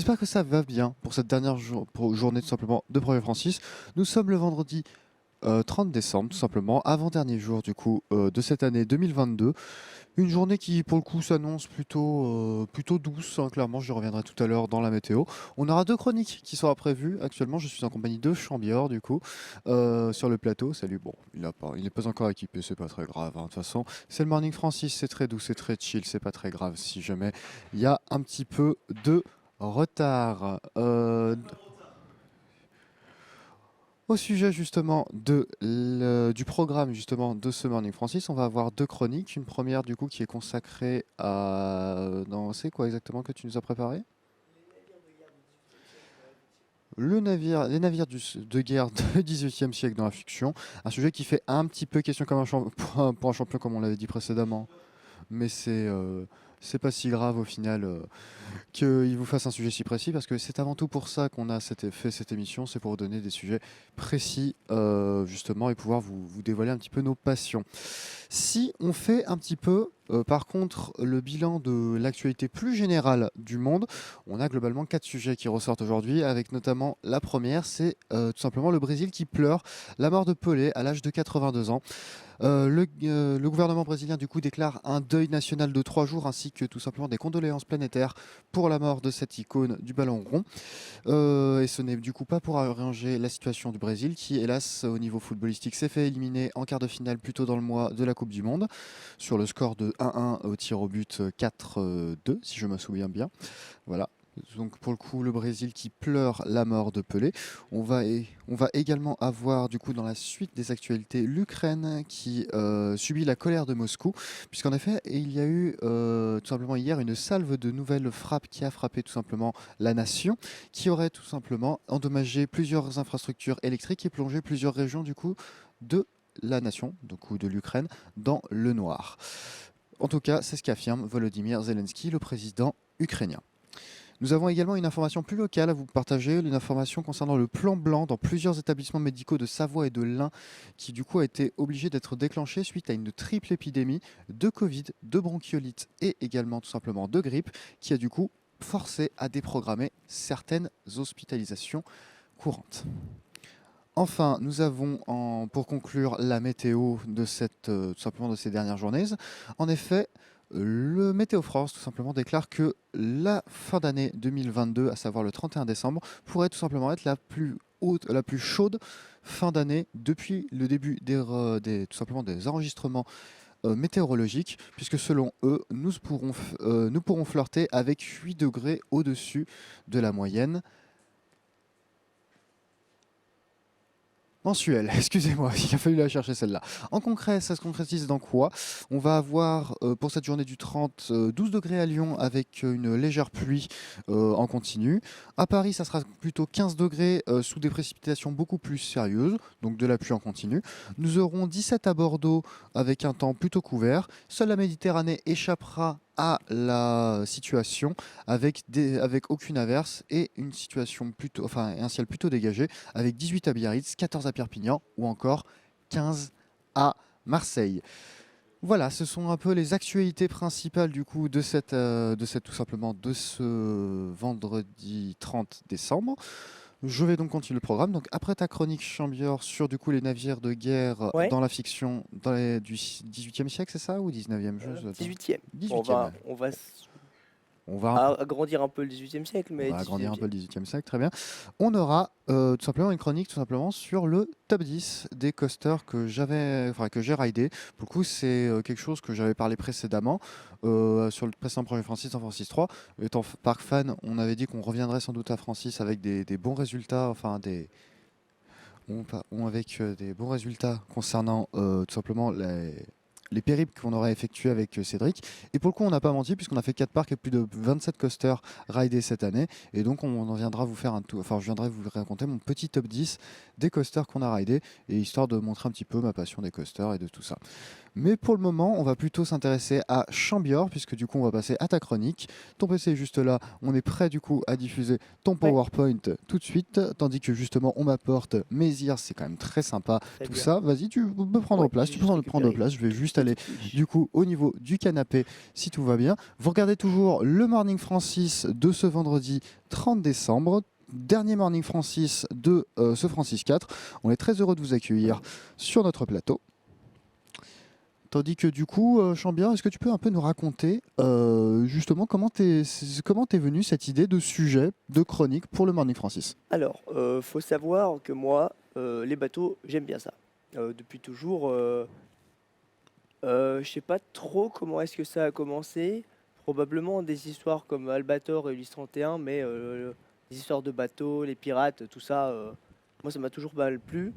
J'espère que ça va bien pour cette dernière journée tout simplement de Premier Francis. Nous sommes le vendredi 30 décembre tout simplement, avant-dernier jour du coup de cette année 2022. Une journée qui pour le coup s'annonce plutôt douce, hein, clairement j'y reviendrai tout à l'heure dans la météo. On aura deux chroniques qui sont prévues. Actuellement je suis en compagnie de Chambior du coup sur le plateau. Salut, bon il n'est pas encore équipé, c'est pas très grave, hein. De toute façon c'est le Morning Francis, c'est très doux, c'est très chill, c'est pas très grave si jamais il y a un petit peu de retard. Au sujet justement du programme justement de ce Morning Francis, on va avoir deux chroniques. Une première du coup qui est consacrée à... Non, c'est quoi exactement que tu nous as préparé? Les navires de guerre du XVIIIe siècle dans la fiction. Un sujet qui fait un petit peu question comme pour un champion comme on l'avait dit précédemment. Mais c'est pas si grave au final. Qu'il vous fasse un sujet si précis, parce que c'est avant tout pour ça qu'on a fait cette émission, c'est pour vous donner des sujets précis, justement, et pouvoir vous dévoiler un petit peu nos passions. Si on fait un petit peu, par contre, le bilan de l'actualité plus générale du monde, on a globalement quatre sujets qui ressortent aujourd'hui, avec notamment la première, c'est tout simplement le Brésil qui pleure la mort de Pelé à l'âge de 82 ans. Le gouvernement brésilien du coup déclare un deuil national de 3 jours ainsi que tout simplement des condoléances planétaires pour la mort de cette icône du ballon rond. Et ce n'est du coup pas pour arranger la situation du Brésil qui, hélas, au niveau footballistique, s'est fait éliminer en quart de finale plus tôt dans le mois de la Coupe du Monde sur le score de 1-1 au tir au but 4-2 si je me souviens bien. Voilà. Donc pour le coup, le Brésil qui pleure la mort de Pelé. On va également avoir du coup dans la suite des actualités l'Ukraine qui subit la colère de Moscou, puisqu'en effet il y a eu tout simplement hier une salve de nouvelles frappes qui a frappé tout simplement la nation, qui aurait tout simplement endommagé plusieurs infrastructures électriques et plongé plusieurs régions du coup de la nation, donc ou de l'Ukraine, dans le noir. En tout cas, c'est ce qu'affirme Volodymyr Zelensky, le président ukrainien. Nous avons également une information plus locale à vous partager, une information concernant le plan blanc dans plusieurs établissements médicaux de Savoie et de l'Ain qui du coup a été obligé d'être déclenché suite à une triple épidémie de Covid, de bronchiolite et également tout simplement de grippe qui a du coup forcé à déprogrammer certaines hospitalisations courantes. Enfin, nous avons pour conclure la météo de tout simplement de ces dernières journées. En effet, le Météo France tout simplement déclare que la fin d'année 2022, à savoir le 31 décembre, pourrait tout simplement être la plus haute, la plus chaude fin d'année depuis le début tout simplement des enregistrements météorologiques, puisque selon eux, nous pourrons flirter avec 8 degrés au-dessus de la moyenne mensuel, excusez-moi, il a fallu la chercher celle-là. En concret, ça se concrétise dans quoi? On va avoir pour cette journée du 30, 12 degrés à Lyon avec une légère pluie en continu. À Paris, ça sera plutôt 15 degrés sous des précipitations beaucoup plus sérieuses, donc de la pluie en continu. Nous aurons 17 à Bordeaux avec un temps plutôt couvert. Seule la Méditerranée échappera à la situation avec aucune averse et une situation plutôt, enfin, un ciel plutôt dégagé avec 18 à Biarritz, 14 à Perpignan ou encore 15 à Marseille. Voilà, ce sont un peu les actualités principales du coup tout simplement de ce vendredi 30 décembre. Je vais donc continuer le programme. Donc après ta chronique Chambior sur du coup les navires de guerre Ouais, dans la fiction du 18e siècle, c'est ça ou 19e? 18e. Bon, 18e. on va On va un peu agrandir un peu le 18e siècle, On mais va agrandir 18e un peu le siècle. 18e siècle, très bien. On aura tout simplement une chronique tout simplement sur le top 10 des coasters que j'ai ridé. Pour le coup, c'est quelque chose que j'avais parlé précédemment sur le précédent projet Francis en Francis 3. Étant parc fan, on avait dit qu'on reviendrait sans doute à Francis avec des bons résultats, avec des bons résultats concernant tout simplement les périples qu'on aurait effectués avec Cédric. Et pour le coup, on n'a pas menti puisqu'on a fait 4 parcs et plus de 27 coasters ridés cette année. Et donc, on en viendra vous faire un tour. Enfin, je viendrai vous raconter mon petit top 10 des coasters qu'on a ridés et histoire de montrer un petit peu ma passion des coasters et de tout ça. Mais pour le moment, on va plutôt s'intéresser à Chambior, puisque du coup, on va passer à ta chronique. Ton PC est juste là, on est prêt du coup à diffuser ton Ouais, PowerPoint tout de suite, tandis que justement, on m'apporte mes ears, c'est quand même très sympa. très Tout bien. ça, vas-y, tu peux prendre Ouais, place, j'ai tu peux juste prendre récupéré place. Je vais une juste aller petite fiche. du coup au niveau du canapé, si tout va bien. Vous regardez toujours le Morning Francis de ce vendredi 30 décembre. Dernier Morning Francis de ce Francis 4. On est très heureux de vous accueillir sur notre plateau. Tandis que du coup, Chambien, est-ce que tu peux un peu nous raconter justement comment t'es venue cette idée de sujet, de chronique pour le Morning Francis? Alors, faut savoir que moi, les bateaux, j'aime bien ça. Depuis toujours, je sais pas trop comment est-ce que ça a commencé. Probablement des histoires comme Albator et Ulysse 31, mais les histoires de bateaux, les pirates, tout ça, moi ça m'a toujours pas mal plu.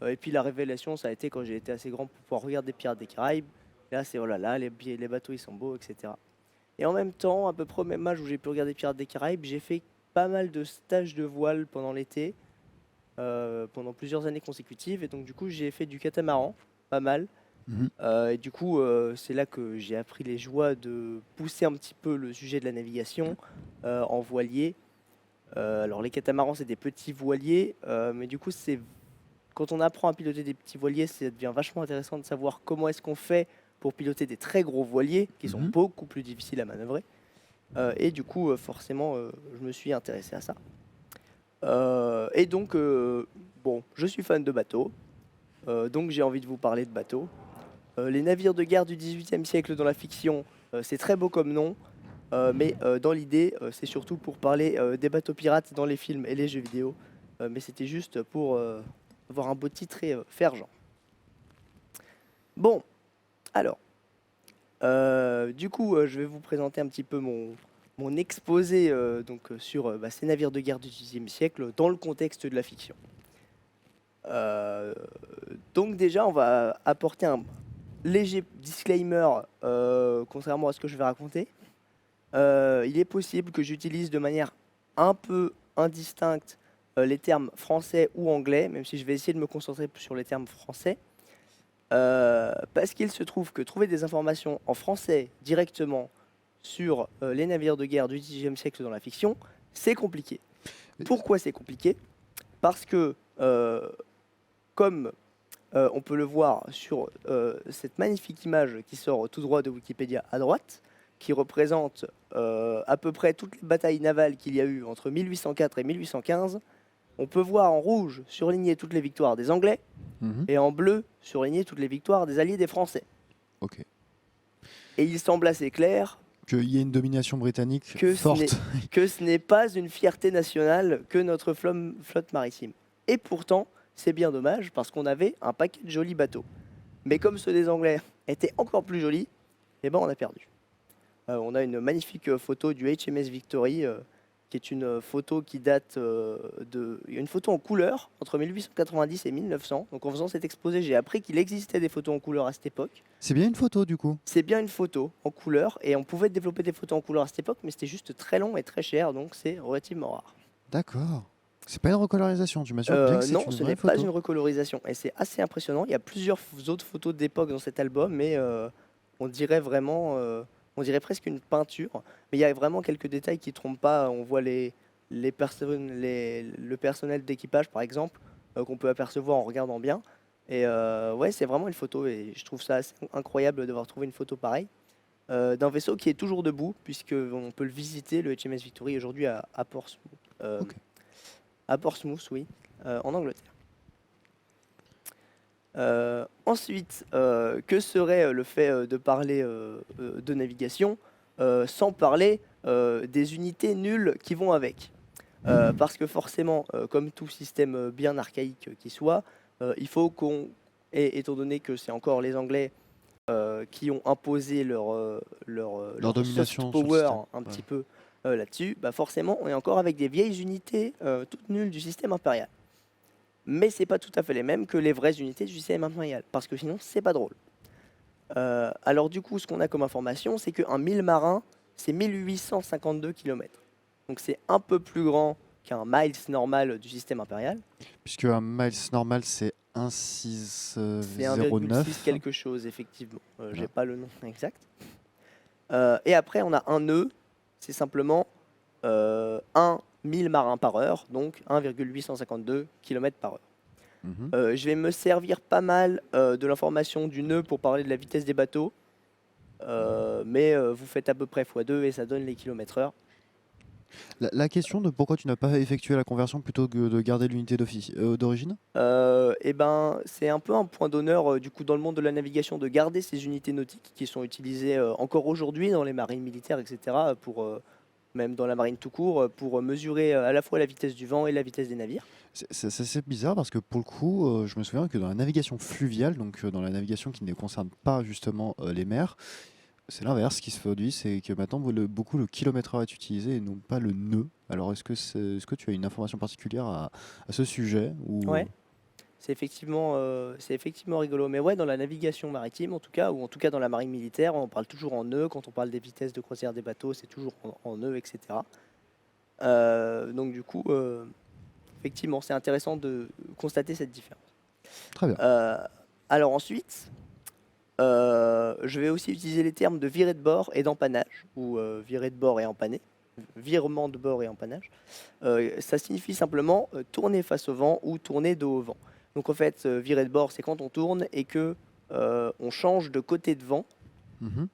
Et puis la révélation, ça a été quand j'ai été assez grand pour pouvoir regarder Pirates des Caraïbes. Et là, c'est oh là là, les bateaux ils sont beaux, etc. Et en même temps, à peu près au même âge où j'ai pu regarder Pirates des Caraïbes, j'ai fait pas mal de stages de voile pendant l'été, pendant plusieurs années consécutives. Et donc du coup, j'ai fait du catamaran, pas mal. Mhm. Et du coup, c'est là que j'ai appris les joies de pousser un petit peu le sujet de la navigation en voilier. Alors les catamarans, c'est des petits voiliers, mais du coup, c'est quand on apprend à piloter des petits voiliers, ça devient vachement intéressant de savoir comment est-ce qu'on fait pour piloter des très gros voiliers qui sont Mhm. beaucoup plus difficiles à manœuvrer. Et du coup, forcément, je me suis intéressé à ça. Et donc, bon, je suis fan de bateaux, donc j'ai envie de vous parler de bateaux. Les navires de guerre du XVIIIe siècle dans la fiction, c'est très beau comme nom, mais dans l'idée, c'est surtout pour parler des bateaux pirates dans les films et les jeux vidéo. Mais c'était juste pour avoir un beau titre et faire genre. Bon, alors, du coup, je vais vous présenter un petit peu mon exposé sur ces navires de guerre du XVIIIe siècle dans le contexte de la fiction. Euh, donc déjà, on va apporter un léger disclaimer contrairement à ce que je vais raconter. Il est possible que j'utilise de manière un peu indistincte les termes français ou anglais, même si je vais essayer de me concentrer sur les termes français. Parce qu'il se trouve que trouver des informations en français directement sur les navires de guerre du XIXe siècle dans la fiction, c'est compliqué. Pourquoi c'est compliqué? Parce que, comme on peut le voir sur cette magnifique image qui sort tout droit de Wikipédia à droite, qui représente à peu près toutes les batailles navales qu'il y a eu entre 1804 et 1815, on peut voir en rouge surligner toutes les victoires des Anglais Mhm. et en bleu surligner toutes les victoires des alliés des Français. Ok. Et il semble assez clair Qu'il y ait une domination britannique que forte. ce n'est pas une fierté nationale que notre flotte maritime. Et pourtant, c'est bien dommage parce qu'on avait un paquet de jolis bateaux. Mais comme ceux des Anglais étaient encore plus jolis, eh ben on a perdu. On a une magnifique photo du HMS Victory, qui est une photo qui date une photo en couleur entre 1890 et 1900. Donc en faisant cet exposé, j'ai appris qu'il existait des photos en couleur à cette époque. C'est bien une photo du coup. C'est bien une photo en couleur et on pouvait développer des photos en couleur à cette époque, mais c'était juste très long et très cher, donc c'est relativement rare. D'accord. C'est pas une recolorisation, tu m'assures bien que c'est Non, une ce vraie n'est pas photo. une recolorisation et c'est assez impressionnant. Il y a plusieurs autres photos d'époque dans cet album, mais on dirait vraiment, on dirait presque une peinture. Mais il y a vraiment quelques détails qui trompent pas. On voit les personnes, le personnel d'équipage, par exemple, qu'on peut apercevoir en regardant bien. Et ouais, c'est vraiment une photo et je trouve ça assez incroyable d'avoir trouvé une photo pareille. D'un vaisseau qui est toujours debout, puisqu'on peut le visiter, le HMS Victory, aujourd'hui à Portsmouth. Ok. À Portsmouth, oui, en Angleterre. Ensuite, que serait le fait de parler de navigation sans parler des unités nulles qui vont avec? Parce que forcément, comme tout système bien archaïque qui soit, il faut qu'on, et étant donné que c'est encore les Anglais qui ont imposé Leur leur soft domination sur le power système. un Ouais. petit peu là-dessus, bah forcément, on est encore avec des vieilles unités toutes nulles du système impérial. Mais c'est pas tout à fait les mêmes que les vraies unités du système impérial, parce que sinon, c'est pas drôle. Alors du coup, ce qu'on a comme information, c'est qu'un 1000 marin, c'est 1852 km. Donc c'est un peu plus grand qu'un miles normal du système impérial. Puisque un miles normal, c'est C'est 1,609. 1,6 quelque chose, effectivement. J'ai Voilà. pas le nom exact. Et après, on a un nœud, c'est simplement 1 1000 marins par heure, donc 1,852 km par heure. Mhm. Je vais me servir pas mal de l'information du nœud pour parler de la vitesse des bateaux, mais vous faites à peu près x2 et ça donne les km/h. La question de pourquoi tu n'as pas effectué la conversion plutôt que de garder l'unité d'origine? Et ben, c'est un peu un point d'honneur du coup dans le monde de la navigation de garder ces unités nautiques qui sont utilisées encore aujourd'hui dans les marines militaires, etc. Pour même dans la marine tout court, pour mesurer à la fois la vitesse du vent et la vitesse des navires. C'est assez bizarre parce que pour le coup, je me souviens que dans la navigation fluviale, donc dans la navigation qui ne concerne pas justement les mers, c'est l'inverse qui se produit, c'est que maintenant beaucoup le kilomètre-heure est utilisé et non pas le nœud. Alors est-ce que tu as une information particulière à ce sujet ou... Ouais, c'est effectivement rigolo. Mais ouais, dans la navigation maritime en tout cas, ou en tout cas dans la marine militaire, on parle toujours en nœud. Quand on parle des vitesses de croisière des bateaux, c'est toujours en nœud, etc. Donc du coup, effectivement, c'est intéressant de constater cette différence. Très bien. Euh, alors ensuite, je vais aussi utiliser les termes de virer de bord et d'empannage, ou virer de bord et empanner, virement de bord et empannage. Ça signifie simplement tourner face au vent ou tourner dos au vent. Donc en fait, virer de bord, c'est quand on tourne et que on change de côté de vent Mhm.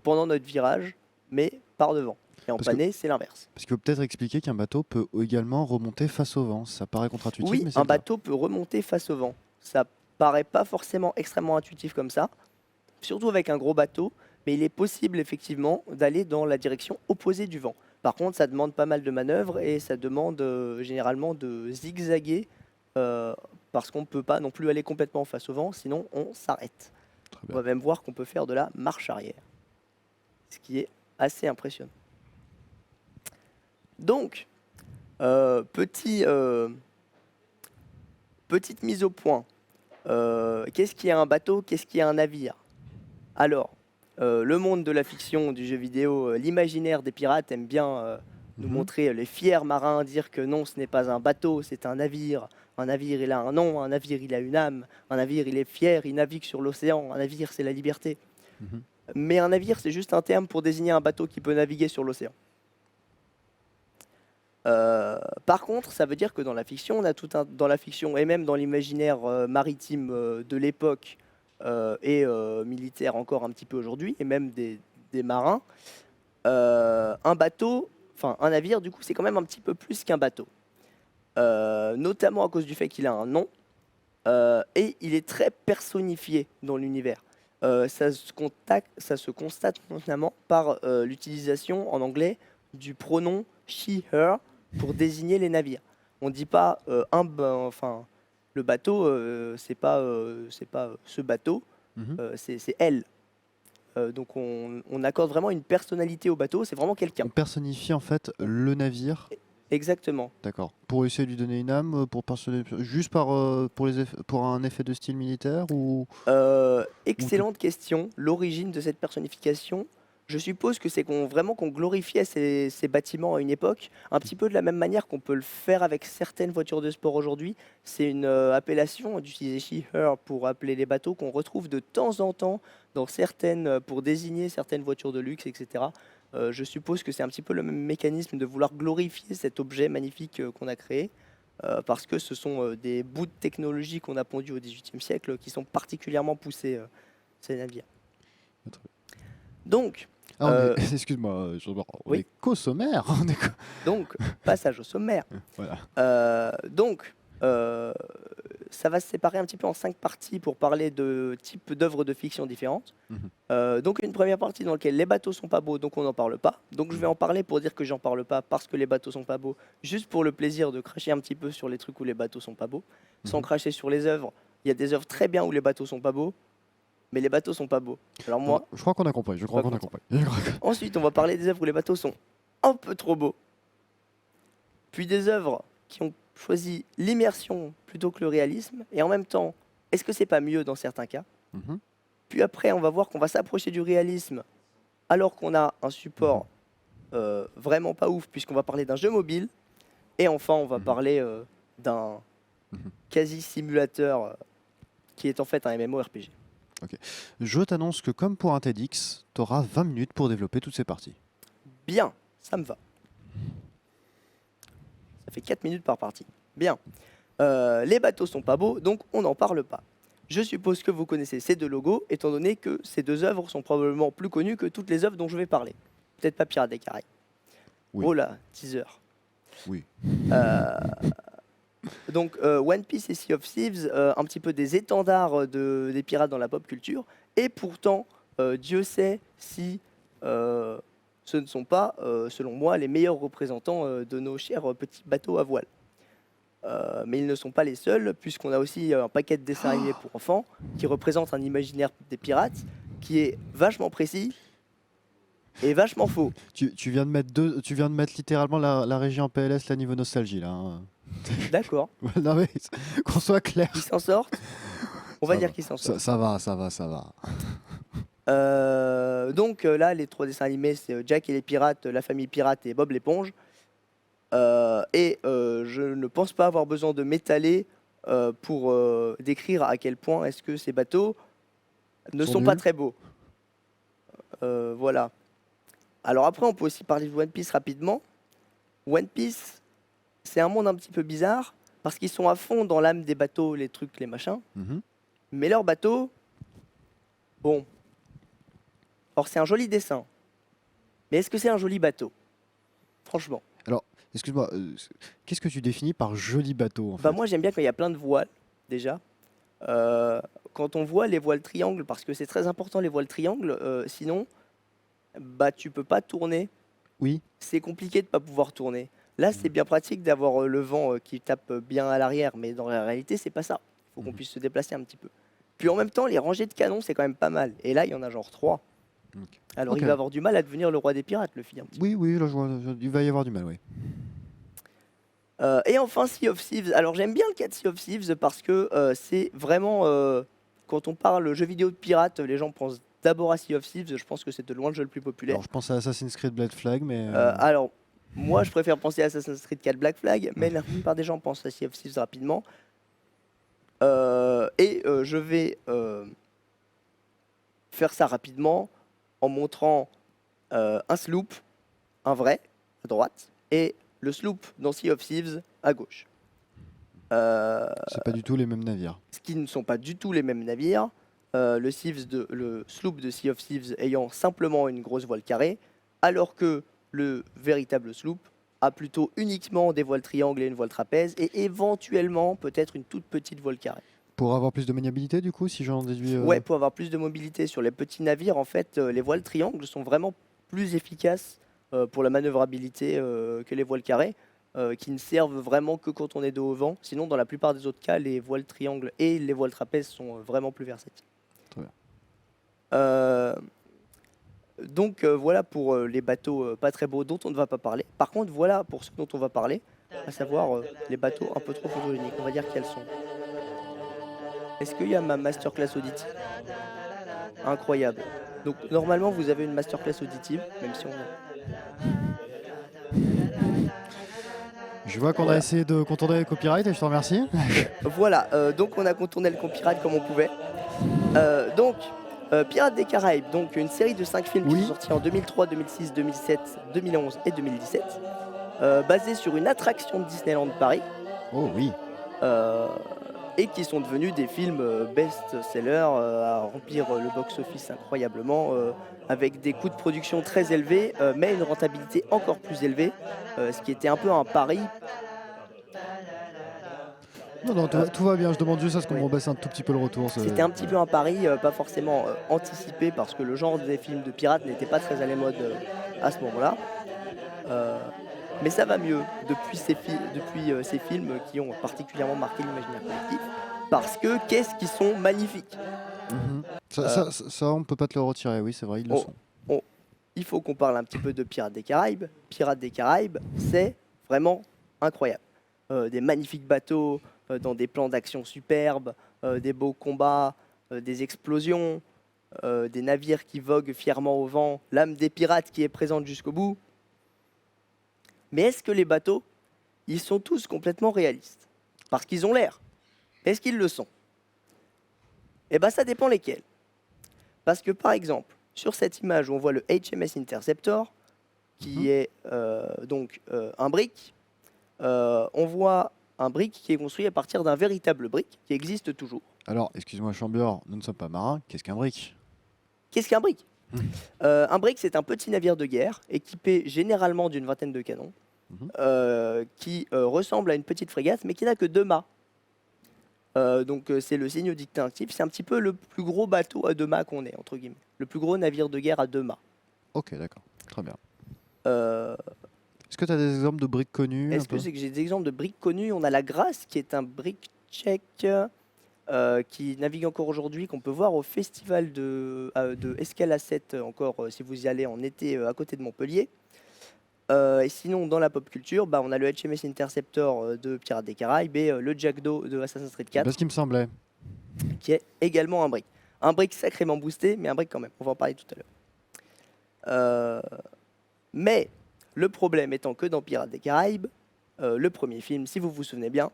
pendant notre virage, mais par devant. Et Parce que, empanner, c'est l'inverse. parce qu'il faut peut-être expliquer qu'un bateau peut également remonter face au vent. Ça paraît contre-intuitif, Oui, mais c'est un le cas. bateau peut remonter face au vent. Ça paraît pas forcément extrêmement intuitif comme ça, surtout avec un gros bateau, mais il est possible effectivement d'aller dans la direction opposée du vent. Par contre, ça demande pas mal de manœuvres et ça demande généralement de zigzaguer euh, parce qu'on ne peut pas non plus aller complètement face au vent, sinon on s'arrête. Très On bien. va même voir qu'on peut faire de la marche arrière, ce qui est assez impressionnant. Donc, petite mise au point. Qu'est-ce qui est un bateau? Qu'est-ce qui est un navire? Alors, le monde de la fiction, du jeu vidéo, l'imaginaire des pirates aime bien nous Mhm. montrer les fiers marins dire que non, ce n'est pas un bateau, c'est un navire. Un navire, il a un nom, un navire, il a une âme. Un navire, il est fier, il navigue sur l'océan. Un navire, c'est la liberté. Mhm. Mais un navire, c'est juste un terme pour désigner un bateau qui peut naviguer sur l'océan. Par contre, ça veut dire que dans la fiction, on a dans la fiction et même dans l'imaginaire maritime de l'époque et militaire encore un petit peu aujourd'hui, et même des marins, un bateau, enfin un navire, du coup, c'est quand même un petit peu plus qu'un bateau. Notamment à cause du fait qu'il a un nom et il est très personnifié dans l'univers. Ça se constate notamment par l'utilisation en anglais du pronom she, her pour désigner les navires. On ne dit pas enfin, le bateau, c'est pas ce bateau, Mhm. c'est elle. Donc on accorde vraiment une personnalité au bateau, c'est vraiment quelqu'un. On personnifie en fait le navire. Exactement. D'accord. Pour essayer de lui donner une âme, juste pour un effet de style militaire ou tout. Excellente question. L'origine de cette personnification, je suppose que c'est vraiment qu'on glorifiait ces bâtiments à une époque, un petit peu de la même manière qu'on peut le faire avec certaines voitures de sport aujourd'hui. C'est une appellation d'utiliser she, her pour appeler les bateaux qu'on retrouve de temps en temps dans certaines, pour désigner certaines voitures de luxe, etc. Je suppose que c'est un petit peu le même mécanisme de vouloir glorifier cet objet magnifique qu'on a créé parce que ce sont des bouts de technologie qu'on a pondus au XVIIIe siècle qui sont particulièrement poussés, ces navires. Donc, Ah, euh, excuse-moi, on oui, est qu'au sommaire. donc, passage au sommaire. Voilà. Donc, ça va se séparer un petit peu en 5 parties pour parler de types d'œuvres de fiction différentes. Mhm. Donc une première partie dans laquelle les bateaux sont pas beaux, donc on n'en parle pas. Donc je vais en parler pour dire que j'en parle pas parce que les bateaux sont pas beaux, juste pour le plaisir de cracher un petit peu sur les trucs où les bateaux sont pas beaux, sans Mhm. cracher sur les œuvres. Il y a des œuvres très bien où les bateaux sont pas beaux, mais les bateaux sont pas beaux. Alors Non, moi, je crois qu'on a compris. Je je suis crois pas qu'on a content. compris. Je crois que- Ensuite, on va parler des œuvres où les bateaux sont un peu trop beaux, puis des œuvres qui ont choisi l'immersion plutôt que le réalisme, et en même temps, est-ce que c'est pas mieux dans certains cas? Mhm. Puis après, on va voir qu'on va s'approcher du réalisme alors qu'on a un Mhm. support vraiment pas ouf, puisqu'on va parler d'un jeu mobile. Et enfin, on va Mhm. parler d'un Mhm. quasi-simulateur qui est en fait un MMORPG. Je t'annonce que comme pour un TEDx, tu auras 20 minutes pour développer toutes ces parties. Bien, ça me va. Ça fait 4 minutes par partie. Bien. Les bateaux sont pas beaux, donc on n'en parle pas. Je suppose que vous connaissez ces deux logos, étant donné que ces deux œuvres sont probablement plus connues que toutes les œuvres dont je vais parler. Peut-être pas Pirates des Caraïbes. Oui. Oh là, teaser. Oui. Donc One Piece et Sea of Thieves, un petit peu des étendards des pirates dans la pop culture, et pourtant, Dieu sait si ce ne sont pas, selon moi, les meilleurs représentants de nos chers petits bateaux à voile. Mais ils ne sont pas les seuls, puisqu'on a aussi un paquet de dessins animés pour enfants qui représentent un imaginaire des pirates qui est vachement précis et vachement faux. Tu viens de mettre littéralement la régie en PLS là niveau nostalgie là. Hein. D'accord, Non mais qu'on soit clair. ils s'en sortent. On va Ça dire va. qu'ils s'en sortent. Ça va, ça va, ça va. Donc là, les trois dessins animés, c'est Jack et les pirates, la famille pirate et Bob l'éponge. Je ne pense pas avoir besoin de m'étaler pour décrire à quel point est-ce que ces bateaux ne Sont sont pas nuls. très beaux. Voilà. Alors après, on peut aussi parler de One Piece rapidement. One Piece, c'est un monde un petit peu bizarre parce qu'ils sont à fond dans l'âme des bateaux, les trucs, les machins. Mhm. Mais leurs bateaux, bon. Alors c'est un joli dessin. Mais est-ce que c'est un joli bateau? Franchement. Alors, excuse-moi, qu'est-ce que tu définis par joli bateau en fait? Bah moi j'aime bien quand il y a plein de voiles, déjà. Quand on voit les voiles triangles, parce que c'est très important les voiles triangles, sinon, bah tu peux pas tourner. Oui. C'est compliqué de pas pouvoir tourner. Là, c'est bien pratique d'avoir le vent qui tape bien à l'arrière, mais dans la réalité, c'est pas ça. Il faut qu'on Mhm. puisse se déplacer un petit peu. Puis en même temps, les rangées de canons, c'est quand même pas mal. Et là, il y en a genre 3. Ok. Alors Ok. il va avoir du mal à devenir le roi des pirates, le film. Oui, oui, là, il va y avoir du mal, oui. Et enfin, Sea of Thieves. Alors j'aime bien le cas de Sea of Thieves parce que c'est vraiment, quand on parle jeu vidéo de pirates, les gens pensent d'abord à Sea of Thieves. Je pense que c'est de loin le jeu le plus populaire. Alors, je pense à Assassin's Creed Black Flag, mais Alors, moi, je préfère penser à Assassin's Creed 4 Black Flag, mais la plupart des gens pensent à Sea of Thieves rapidement. Je vais faire ça rapidement en montrant un sloop, un vrai, à droite, et le sloop dans Sea of Thieves à gauche. c'est pas du tout les mêmes navires. Ce qui ne sont pas du tout les mêmes navires. Le sloop de Sea of Thieves ayant simplement une grosse voile carrée, alors que le véritable sloop a plutôt uniquement des voiles triangles et une voile trapèze, et éventuellement peut-être une toute petite voile carrée. Pour avoir plus de maniabilité, du coup, si j'en déduis. Ouais, pour avoir plus de mobilité sur les petits navires, en fait, les voiles triangles sont vraiment plus efficaces pour la manœuvrabilité que les voiles carrées, qui ne servent vraiment que quand on est dos au vent. Sinon, dans la plupart des autres cas, les voiles triangles et les voiles trapèzes sont vraiment plus versatiles. Très bien. Donc voilà pour les bateaux pas très beaux dont on ne va pas parler. Par contre, voilà pour ceux dont on va parler, à savoir les bateaux un peu trop photogéniques. On va dire quels sont. Est-ce qu'il y a ma masterclass auditive? Incroyable. Donc normalement vous avez une masterclass auditive, même si on Je vois qu'on a Voilà. essayé de contourner les copyrights et je te remercie. Voilà, donc on a contourné le copyright comme on pouvait. Pirates des Caraïbes, donc une série de 5 films qui Oui. sont sortis en 2003, 2006, 2007, 2011 et 2017, basés sur une attraction de Disneyland Paris, Oh oui. et qui sont devenus des films best-sellers à remplir le box-office incroyablement, avec des coûts de production très élevés, mais une rentabilité encore plus élevée, ce qui était un peu un pari. Non, non, tout va bien. Je demande juste à ce qu'on Oui. baisse un tout petit peu le retour. C'était un petit peu un pari, pas forcément anticipé, parce que le genre des films de pirates n'était pas très à la mode à ce moment-là. Mais ça va mieux depuis ces films qui ont particulièrement marqué l'imaginaire collectif. Parce que qu'est-ce qu'ils sont magnifiques! Mhm. Ça, on peut pas te le retirer. Oui, c'est vrai, ils le Oh. sont. Il faut qu'on parle un petit peu de Pirates des Caraïbes. Pirates des Caraïbes, c'est vraiment incroyable. Des magnifiques bateaux, dans des plans d'action superbes, des beaux combats, des explosions, des navires qui voguent fièrement au vent, l'âme des pirates qui est présente jusqu'au bout. Mais est-ce que les bateaux, ils sont tous complètement réalistes? Parce qu'ils ont l'air. Est-ce qu'ils le sont? Eh ben, ça dépend lesquels. Parce que par exemple, sur cette image où on voit le HMS Interceptor, Mhm. qui est un brick, on voit un brick qui est construit à partir d'un véritable brick qui existe toujours. Alors, excuse-moi, Chambior, nous ne sommes pas marins. Qu'est-ce qu'un brick? Qu'est-ce qu'un brick? Mhm. Un brick, c'est un petit navire de guerre équipé généralement d'une vingtaine de canons, Mhm. qui ressemble à une petite frégate, mais qui n'a que 2 mâts. C'est le signe distinctif. C'est un petit peu le plus gros bateau à 2 mâts qu'on ait, entre guillemets. Le plus gros navire de guerre à 2 mâts. Ok, d'accord. Très bien. Euh, Est-ce que tu as des exemples de briques connues un Est-ce que peu? c'est que j'ai des exemples de briques connues? On a la Grace, qui est un brick tchèque qui navigue encore aujourd'hui, qu'on peut voir au festival de Escale à 7, encore si vous y allez en été à côté de Montpellier. Et sinon, dans la pop culture, bah, on a le HMS Interceptor de Pirates des Caraïbes et le Jackdaw de Assassin's Creed C'est bien ce 4, qui me semblait. qui est également un brick. Un brick sacrément boosté, mais un brick quand même. On va en parler tout à l'heure. Euh, mais le problème étant que dans Pirates des Caraïbes, le premier film, si vous vous souvenez bien,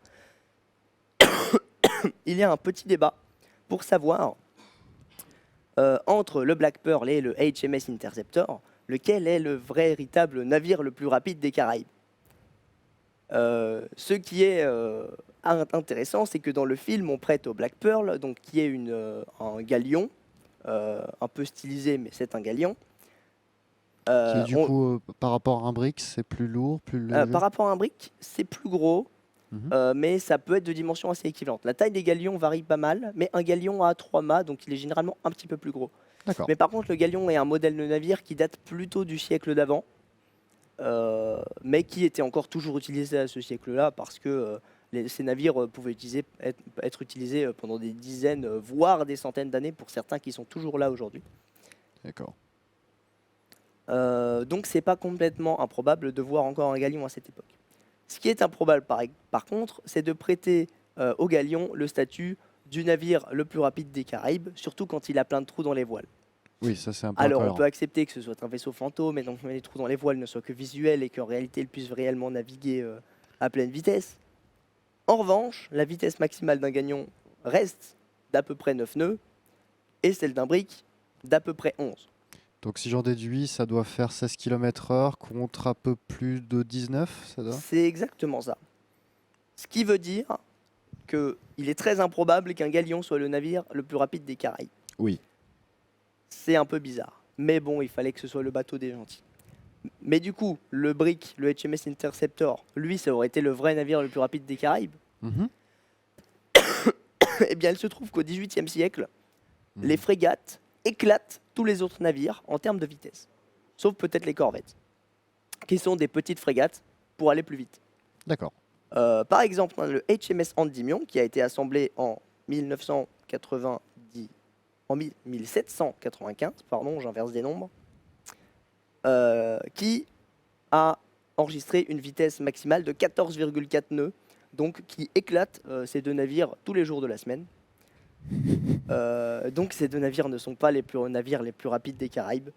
il y a un petit débat pour savoir entre le Black Pearl et le HMS Interceptor, lequel est le véritable navire le plus rapide des Caraïbes. Ce qui est intéressant, c'est que dans le film, on prête au Black Pearl, donc qui est un galion, un peu stylisé, mais c'est un galion. Qui est du On- coup, par rapport à un brick, c'est plus lourd, plus léger. Par rapport à un brick, c'est plus gros, Mhm. mais ça peut être de dimensions assez équivalentes. La taille des galions varie pas mal, mais un galion a 3 mâts, donc il est généralement un petit peu plus gros. D'accord. Mais par contre, le galion est un modèle de navire qui date plutôt du siècle d'avant, mais qui était encore toujours utilisé à ce siècle-là, parce que ces navires pouvaient être utilisés pendant des dizaines, voire des centaines d'années pour certains qui sont toujours là aujourd'hui. D'accord. Donc c'est pas complètement improbable de voir encore un galion à cette époque. Ce qui est improbable par contre, c'est de prêter au galion le statut du navire le plus rapide des Caraïbes, surtout quand il a plein de trous dans les voiles. Oui, ça c'est un peu Alors on peut incohérent. accepter que ce soit un vaisseau fantôme et donc que les trous dans les voiles ne soient que visuels et qu'en réalité il puisse réellement naviguer à pleine vitesse. En revanche, la vitesse maximale d'un galion reste d'à peu près 9 nœuds et celle d'un brick d'à peu près 11. Donc si j'en déduis, ça doit faire 16 km/h contre un peu plus de 19, ça doit? C'est exactement ça. Ce qui veut dire qu'il est très improbable qu'un galion soit le navire le plus rapide des Caraïbes. Oui. C'est un peu bizarre. Mais bon, il fallait que ce soit le bateau des gentils. Mais du coup, le brick, le HMS Interceptor, lui, ça aurait été le vrai navire le plus rapide des Caraïbes. Mhm. Eh bien, il se trouve qu'au XVIIIe siècle, Mhm. les frégates éclatent tous les autres navires en termes de vitesse. Sauf peut-être les corvettes, qui sont des petites frégates pour aller plus vite. D'accord. Par exemple, on a le HMS Endymion, qui a été assemblé en 1795, pardon, j'inverse des nombres, qui a enregistré une vitesse maximale de 14,4 nœuds, donc qui éclate ces deux navires tous les jours de la semaine. Donc ces deux navires ne sont pas les navires les plus rapides des Caraïbes.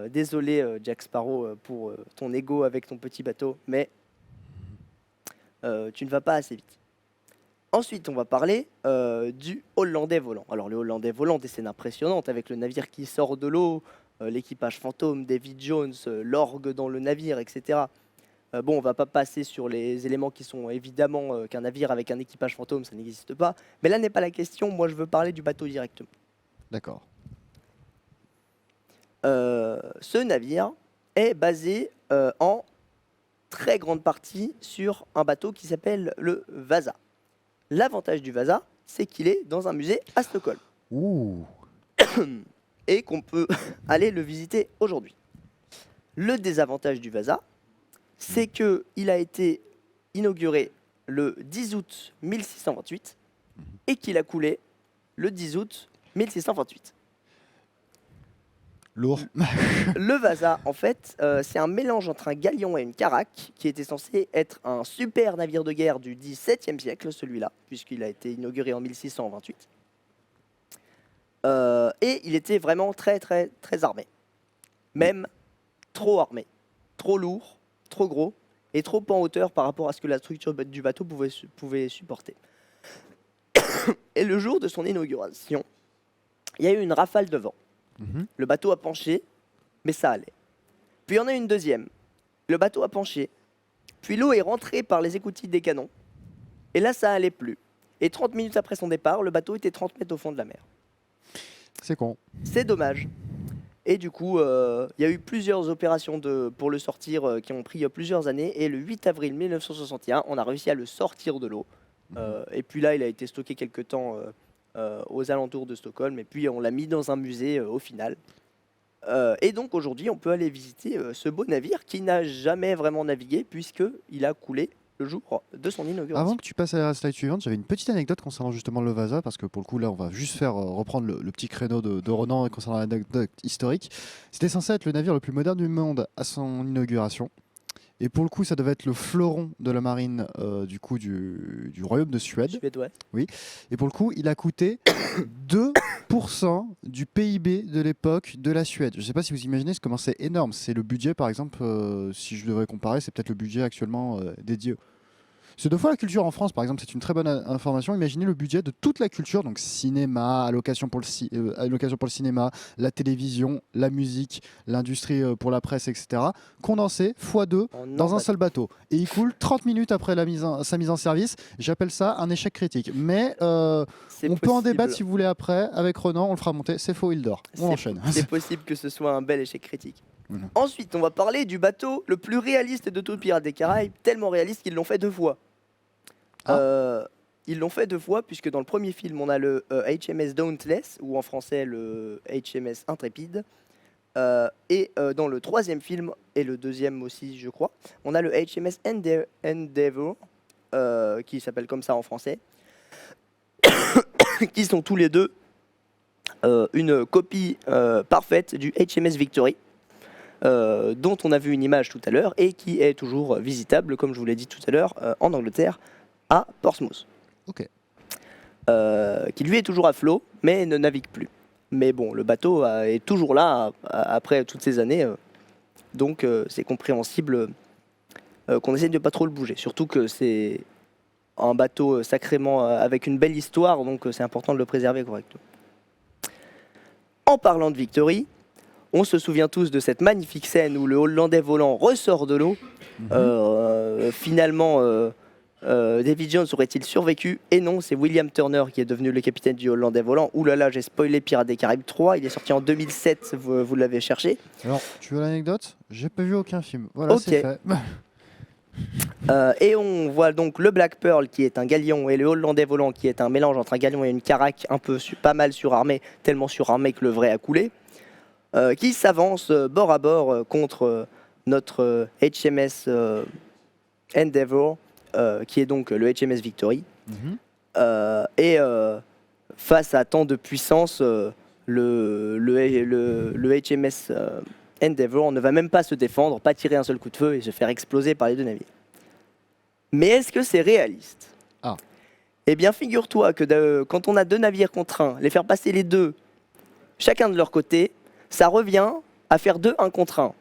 Désolé Jack Sparrow pour ton ego avec ton petit bateau, mais tu ne vas pas assez vite. Ensuite, on va parler du Hollandais volant. Alors le Hollandais volant, des scènes impressionnantes avec le navire qui sort de l'eau, l'équipage fantôme, David Jones, l'orgue dans le navire, etc. Bon, on va pas passer sur les éléments qui sont évidemment qu'un navire avec un équipage fantôme, ça n'existe pas. Mais là n'est pas la question, moi je veux parler du bateau directement. D'accord. Ce navire est basé en très grande partie sur un bateau qui s'appelle le Vasa. L'avantage du Vasa, c'est qu'il est dans un musée à Stockholm Ouh. et qu'on peut aller le visiter aujourd'hui. Le désavantage du Vasa, c'est qu'il a été inauguré le 10 août 1628 et qu'il a coulé le 10 août 1628. Lourd. Le Vasa, en fait, c'est un mélange entre un galion et une caraque qui était censé être un super navire de guerre du XVIIe siècle, celui-là, puisqu'il a été inauguré en 1628. Et il était vraiment très très très armé. Même trop armé. Trop lourd, trop gros et trop en hauteur par rapport à ce que la structure du bateau pouvait supporter. Et le jour de son inauguration, il y a eu une rafale de vent. Mhm. Le bateau a penché, mais ça allait. Puis il y en a une deuxième. Le bateau a penché, puis l'eau est rentrée par les écoutilles des canons, et là ça allait plus. Et 30 minutes après son départ, le bateau était 30 mètres au fond de la mer. C'est con. C'est dommage. Et du coup, il y a eu plusieurs opérations pour le sortir qui ont pris plusieurs années. Et le 8 avril 1961, on a réussi à le sortir de l'eau. Et puis là, il a été stocké quelque temps aux alentours de Stockholm. Et puis on l'a mis dans un musée au final. Et donc aujourd'hui, on peut aller visiter ce beau navire qui n'a jamais vraiment navigué puisqu'il a coulé le jour de son inauguration. Avant que tu passes à la slide suivante, j'avais une petite anecdote concernant justement le Vasa, parce que pour le coup, là, on va juste faire reprendre le petit créneau de Ronan concernant l'anecdote historique. C'était censé être le navire le plus moderne du monde à son inauguration. Et pour le coup, ça devait être le fleuron de la marine du royaume de Suède. Suède, ouais. Et pour le coup, il a coûté 2% du PIB de l'époque de la Suède. Je ne sais pas si vous imaginez comment c'est énorme. C'est le budget, par exemple, si je devrais comparer, c'est peut-être le budget actuellement dédié. C'est 2 fois la culture en France, par exemple, c'est une très bonne information. Imaginez le budget de toute la culture, donc cinéma, allocation pour le cinéma, la télévision, la musique, l'industrie pour la presse, etc. Condensé x2 dans un seul bateau. Et il coule 30 minutes après sa mise en service. J'appelle ça un échec critique. Mais on peut en débattre si vous voulez après. Avec Ronan, on le fera monter. C'est faux, il dort. On enchaîne. C'est possible que ce soit un bel échec critique. Voilà. Ensuite, on va parler du bateau le plus réaliste de tous les Pirates des Caraïbes, tellement réaliste qu'ils l'ont fait 2 fois. Ils l'ont fait 2 fois, puisque dans le premier film, on a le HMS Dauntless, ou en français le HMS Intrépide. Et dans le troisième film, et le deuxième aussi, je crois, on a le HMS Endeavour, qui s'appelle comme ça en français, qui sont tous les deux une copie parfaite du HMS Victory. Dont on a vu une image tout à l'heure et qui est toujours visitable, comme je vous l'ai dit tout à l'heure, en Angleterre, à Portsmouth. Ok. Qui lui est toujours à flot, mais ne navigue plus. Mais bon, le bateau est toujours là après toutes ces années, donc c'est compréhensible qu'on essaie de pas trop le bouger. Surtout que c'est un bateau sacrément avec une belle histoire, donc c'est important de le préserver correctement. En parlant de Victory, on se souvient tous de cette magnifique scène où le Hollandais volant ressort de l'eau. Finalement, Davy Jones aurait-il survécu? Et non, c'est William Turner qui est devenu le capitaine du Hollandais volant. Ouh là là, j'ai spoilé Pirates des Caraïbes 3. Il est sorti en 2007, vous l'avez cherché. Alors, tu veux l'anecdote? J'ai pas vu aucun film. Voilà, c'est fait. Et on voit donc le Black Pearl qui est un galion et le Hollandais volant qui est un mélange entre un galion et une caraque pas mal surarmé, tellement surarmé que le vrai a coulé. Qui s'avance bord à bord contre notre HMS Endeavour, qui est donc le HMS Victory. Et face à tant de puissance, le HMS Endeavour ne va même pas se défendre, pas tirer un seul coup de feu et se faire exploser par les 2 navires. Mais est-ce que c'est réaliste? Eh bien, figure-toi que quand on a 2 navires contre 1, les faire passer les 2, chacun de leur côté, ça revient à faire 2 1 contre 1.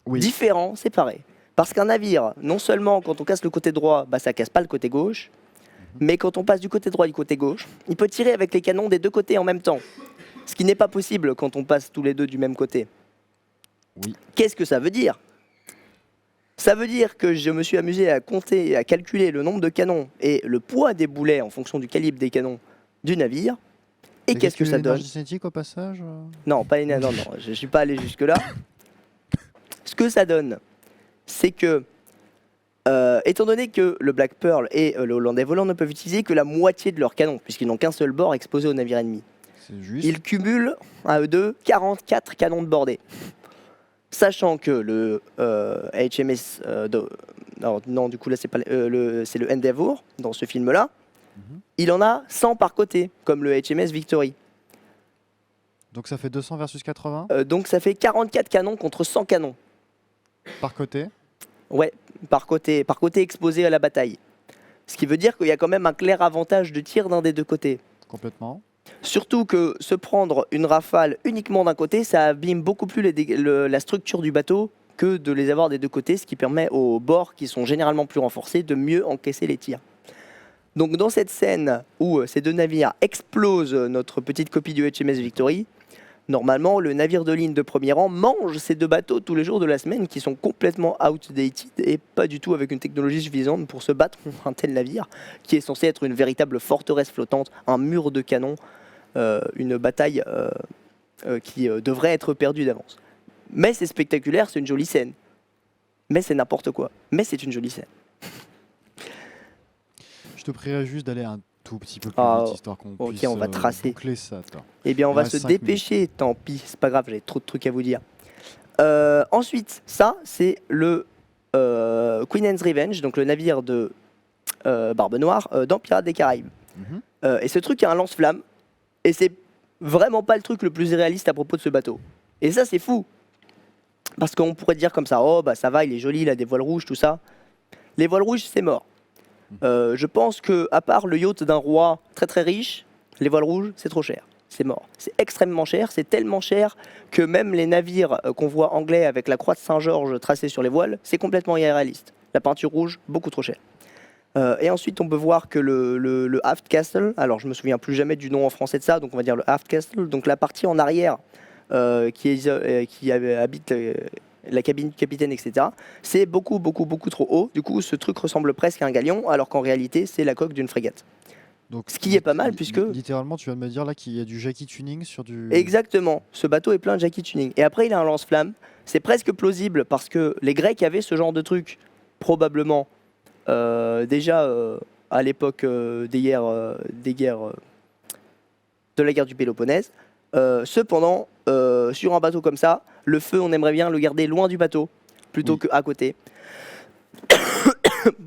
Oui. Différents, séparés. Parce qu'un navire, non seulement quand on casse le côté droit, ça casse pas le côté gauche, mais quand on passe du côté droit et du côté gauche, il peut tirer avec les canons des 2 côtés en même temps. Ce qui n'est pas possible quand on passe tous les 2 du même côté. Oui. Qu'est-ce que ça veut dire? Ça veut dire que je me suis amusé à compter et à calculer le nombre de canons et le poids des boulets en fonction du calibre des canons du navire. Et qu'est-ce que ça donne? L'énergie cinétique au passage Non, pas non, je ne suis pas allé jusque-là. Ce que ça donne, c'est que, étant donné que le Black Pearl et le Hollandais volant ne peuvent utiliser que la moitié de leurs canons, puisqu'ils n'ont qu'un seul bord exposé au navire ennemi, ils cumulent à eux deux 44 canons de bordée. Sachant que le HMS... non, du coup, là, c'est le Endeavour, dans ce film-là. Il en a 100 par côté, comme le HMS Victory. Donc ça fait 200 versus 80 donc ça fait 44 canons contre 100 canons. par côté? Ouais, par côté exposé à la bataille. Ce qui veut dire qu'il y a quand même un clair avantage de tir d'un des 2 côtés. Complètement. Surtout que se prendre une rafale uniquement d'un côté, ça abîme beaucoup plus la structure du bateau que de les avoir des 2 côtés, ce qui permet aux bords, qui sont généralement plus renforcés, de mieux encaisser les tirs. Donc dans cette scène où ces deux navires explosent notre petite copie du HMS Victory, normalement le navire de ligne de premier rang mange ces deux bateaux tous les jours de la semaine qui sont complètement outdated et pas du tout avec une technologie suffisante pour se battre contre un tel navire qui est censé être une véritable forteresse flottante, un mur de canon, une bataille qui devrait être perdue d'avance. Mais c'est spectaculaire, c'est une jolie scène. Mais c'est n'importe quoi. Mais c'est une jolie scène. Je te prierais juste d'aller un tout petit peu plus Ah, vite, histoire qu'on ok, puisse on va tracer. boucler ça. Eh bien, on Il va reste se 5 dépêcher, tant pis, c'est pas grave, j'avais trop de trucs à vous dire. Ensuite, ça, c'est le Queen Anne's Revenge, donc le navire de Barbe Noire dans Pirates des Caraïbes. Et ce truc a un lance-flamme, et c'est vraiment pas le truc le plus réaliste à propos de ce bateau. Et ça, c'est fou. Parce qu'on pourrait dire comme ça, oh bah ça va, il est joli, il a des voiles rouges, tout ça. Les voiles rouges, c'est mort. Je pense que à part le yacht d'un roi très très riche, les voiles rouges, c'est trop cher. C'est mort. C'est extrêmement cher. C'est tellement cher que même les navires qu'on voit anglais avec la croix de Saint-Georges tracée sur les voiles, c'est complètement irréaliste. La peinture rouge, beaucoup trop cher. Et ensuite, on peut voir que le aft castle, alors je me souviens plus jamais du nom en français de ça, donc on va dire le aft castle, donc la partie en arrière qui habite la cabine du capitaine, etc. C'est beaucoup trop haut. Du coup, ce truc ressemble presque à un galion, alors qu'en réalité, c'est la coque d'une frégate. Donc, Ce qui est pas mal, puisque... Littéralement, tu viens de me dire là qu'il y a du Jackie tuning sur du... Exactement, ce bateau est plein de Jackie tuning. Et après, il a un lance-flamme. C'est presque plausible parce que les Grecs avaient ce genre de truc, probablement, déjà à l'époque des guerres de la guerre du Péloponnèse. Cependant, sur un bateau comme ça, le feu, on aimerait bien le garder loin du bateau, plutôt qu'à côté,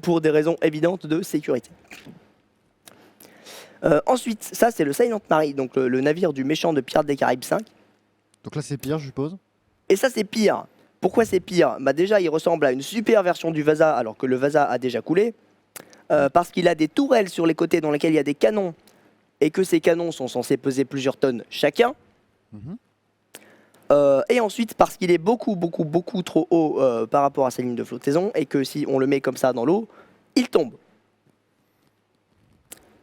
pour des raisons évidentes de sécurité. Ensuite, ça c'est le Silent Mary, donc le navire du méchant de Pirates des Caraïbes 5. Donc là, c'est pire, je suppose. Et ça c'est pire. Pourquoi c'est pire? Bah déjà, il ressemble à une super version du Vasa, alors que le Vasa a déjà coulé. Parce qu'il a des tourelles sur les côtés dans lesquelles il y a des canons, et que ces canons sont censés peser plusieurs tonnes chacun. Et ensuite, parce qu'il est beaucoup trop haut par rapport à sa ligne de flottaison, et que si on le met comme ça dans l'eau, il tombe.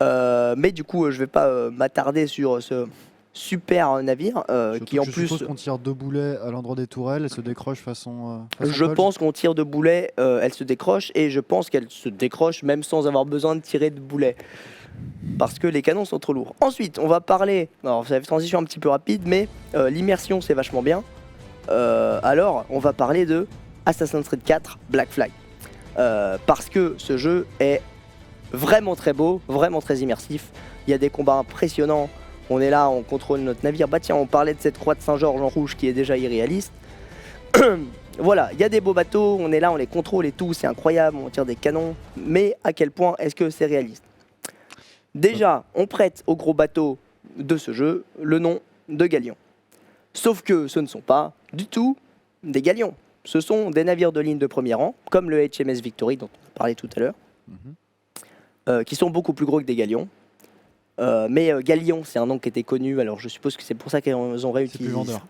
Mais du coup, je vais pas m'attarder sur ce super navire qui en je plus... suppose qu'on tire 2 boulets à l'endroit des tourelles et se décroche façon Je punch. pense qu'on tire de boulets, elle se décroche, et je pense qu'elle se décroche même sans avoir besoin de tirer de boulets. Parce que les canons sont trop lourds. Ensuite, on va parler... Alors, c'est une transition un petit peu rapide, mais l'immersion, c'est vachement bien. Alors, on va parler de Assassin's Creed 4 Black Flag. Parce que ce jeu est vraiment très beau, vraiment très immersif. Il y a des combats impressionnants. On est là, on contrôle notre navire. Bah tiens, on parlait de cette croix de Saint-Georges en rouge qui est déjà irréaliste. Voilà, il y a des beaux bateaux, on est là, on les contrôle et tout, c'est incroyable, on tire des canons. Mais à quel point est-ce que c'est réaliste? Déjà, on prête aux gros bateaux de ce jeu le nom de galions. Sauf que ce ne sont pas du tout des galions. Ce sont des navires de ligne de premier rang, comme le HMS Victory dont on parlait tout à l'heure. Qui sont beaucoup plus gros que des galions. Mais galion, c'est un nom qui était connu, alors je suppose que c'est pour ça qu'ils ont réutilisé ça.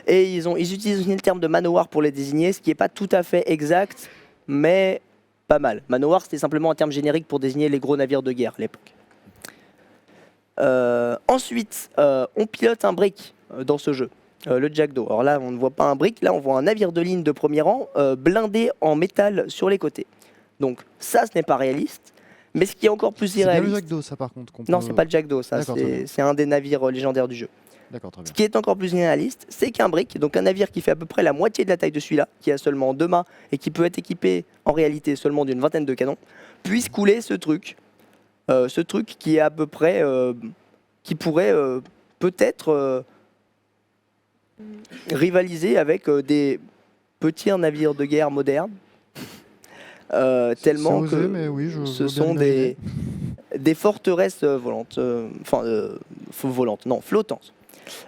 Et ils utilisent aussi le terme de manowar pour les désigner, ce qui n'est pas tout à fait exact, mais pas mal. Manowar, c'était simplement un terme générique pour désigner les gros navires de guerre à l'époque. Ensuite, on pilote un brick dans ce jeu, le Jackdaw. Alors là, on ne voit pas un brick, là on voit un navire de ligne de premier rang blindé en métal sur les côtés. Donc ça, ce n'est pas réaliste. Mais ce qui est encore plus irréaliste... C'est bien le Jackdaw, ça, par contre. Non, c'est pas le Jackdaw, ça. C'est un des navires légendaires du jeu. D'accord, très bien. Ce qui est encore plus irréaliste, c'est qu'un brick, donc un navire qui fait à peu près la moitié de la taille de celui-là, qui a seulement 2 mâts et qui peut être équipé en réalité seulement d'une vingtaine de canons, puisse couler ce truc. Ce truc qui est à peu près... qui pourrait peut-être rivaliser avec des petits navires de guerre modernes. Tellement osé, que mais oui, ce sont des forteresses volantes, flottantes.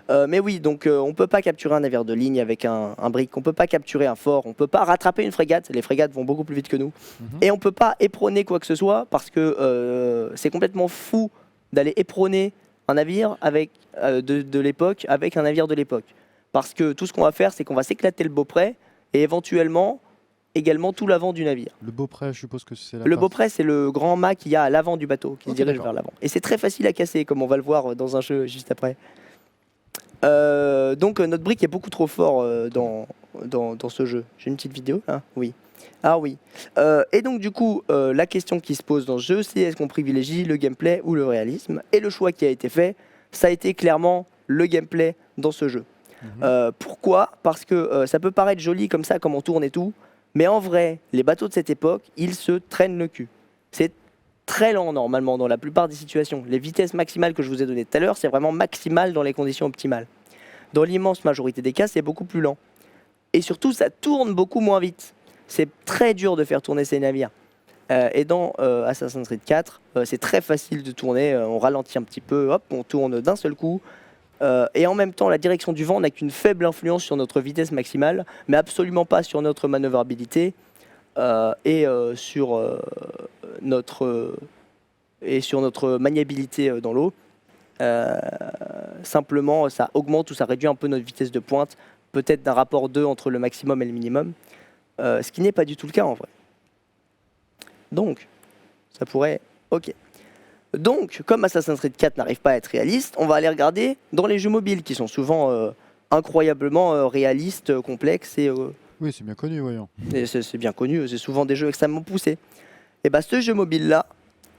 Mais oui, donc on peut pas capturer un navire de ligne avec un brick, on peut pas capturer un fort, on peut pas rattraper une frégate, les frégates vont beaucoup plus vite que nous, et on peut pas éperonner quoi que ce soit, parce que c'est complètement fou d'aller éperonner un navire avec, de l'époque avec un navire de l'époque. Parce que tout ce qu'on va faire, c'est qu'on va s'éclater le beaupré, et éventuellement... également tout l'avant du navire. Le beaupré, je suppose que c'est la Le partie- beaupré, c'est le grand mât qu'il y a à l'avant du bateau, qui se Ok, dirige d'accord. vers l'avant. Et c'est très facile à casser, comme on va le voir dans un jeu juste après. Donc notre brick est beaucoup trop fort dans ce jeu. J'ai une petite vidéo là. Oui. Ah oui. Et donc du coup, la question qui se pose dans ce jeu, c'est est-ce qu'on privilégie le gameplay ou le réalisme? Et le choix qui a été fait, ça a été clairement le gameplay dans ce jeu. Pourquoi? Parce que ça peut paraître joli comme ça, comme on tourne et tout, mais en vrai, les bateaux de cette époque, ils se traînent le cul. C'est très lent normalement dans la plupart des situations. Les vitesses maximales que je vous ai données tout à l'heure, c'est vraiment maximal dans les conditions optimales. Dans l'immense majorité des cas, c'est beaucoup plus lent. Et surtout, ça tourne beaucoup moins vite. C'est très dur de faire tourner ces navires. Et dans Assassin's Creed 4, c'est très facile de tourner. On ralentit un petit peu, hop, on tourne d'un seul coup. Et en même temps, la direction du vent n'a qu'une faible influence sur notre vitesse maximale, mais absolument pas sur notre manœuvrabilité sur notre maniabilité dans l'eau. Simplement, ça augmente ou ça réduit un peu notre vitesse de pointe, peut-être d'un rapport 2 entre le maximum et le minimum, ce qui n'est pas du tout le cas en vrai. Donc, ça pourrait... Ok. Donc, comme Assassin's Creed 4 n'arrive pas à être réaliste, on va aller regarder dans les jeux mobiles qui sont souvent incroyablement réalistes, complexes Oui, c'est bien connu, voyons. et c'est bien connu, c'est souvent des jeux extrêmement poussés. Et bah ce jeu mobile là,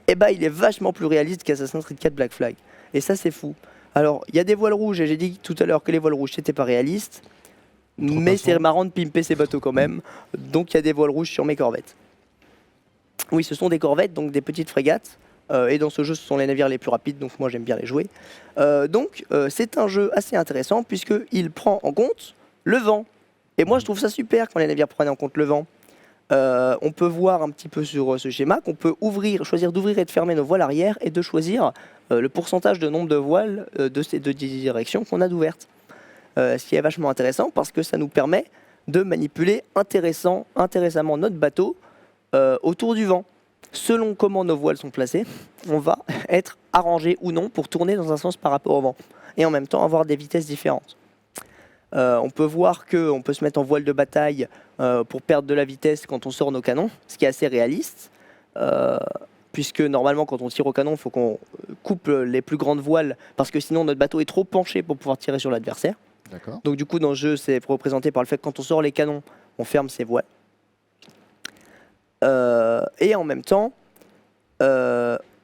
il est vachement plus réaliste qu'Assassin's Creed 4 Black Flag. Et ça c'est fou. Alors, il y a des voiles rouges et j'ai dit tout à l'heure que les voiles rouges c'était pas réaliste, mais c'est marrant de pimper ces bateaux quand même. Donc il y a des voiles rouges sur mes corvettes. Oui, ce sont des corvettes, donc des petites frégates. Et dans ce jeu, ce sont les navires les plus rapides, donc moi j'aime bien les jouer. C'est un jeu assez intéressant puisqu'il prend en compte le vent. Et moi je trouve ça super quand les navires prennent en compte le vent. On peut voir un petit peu sur ce schéma qu'on peut choisir d'ouvrir et de fermer nos voiles arrière et de choisir le pourcentage de nombre de voiles de ces deux directions qu'on a d'ouvertes. Ce qui est vachement intéressant parce que ça nous permet de manipuler intéressamment notre bateau autour du vent. Selon comment nos voiles sont placées, on va être arrangé ou non pour tourner dans un sens par rapport au vent et en même temps avoir des vitesses différentes. On peut voir qu'on peut se mettre en voile de bataille pour perdre de la vitesse quand on sort nos canons, ce qui est assez réaliste, puisque normalement quand on tire au canon, il faut qu'on coupe les plus grandes voiles, parce que sinon notre bateau est trop penché pour pouvoir tirer sur l'adversaire. D'accord. Donc du coup dans le jeu, c'est représenté par le fait que quand on sort les canons, on ferme ses voiles. Et en même temps,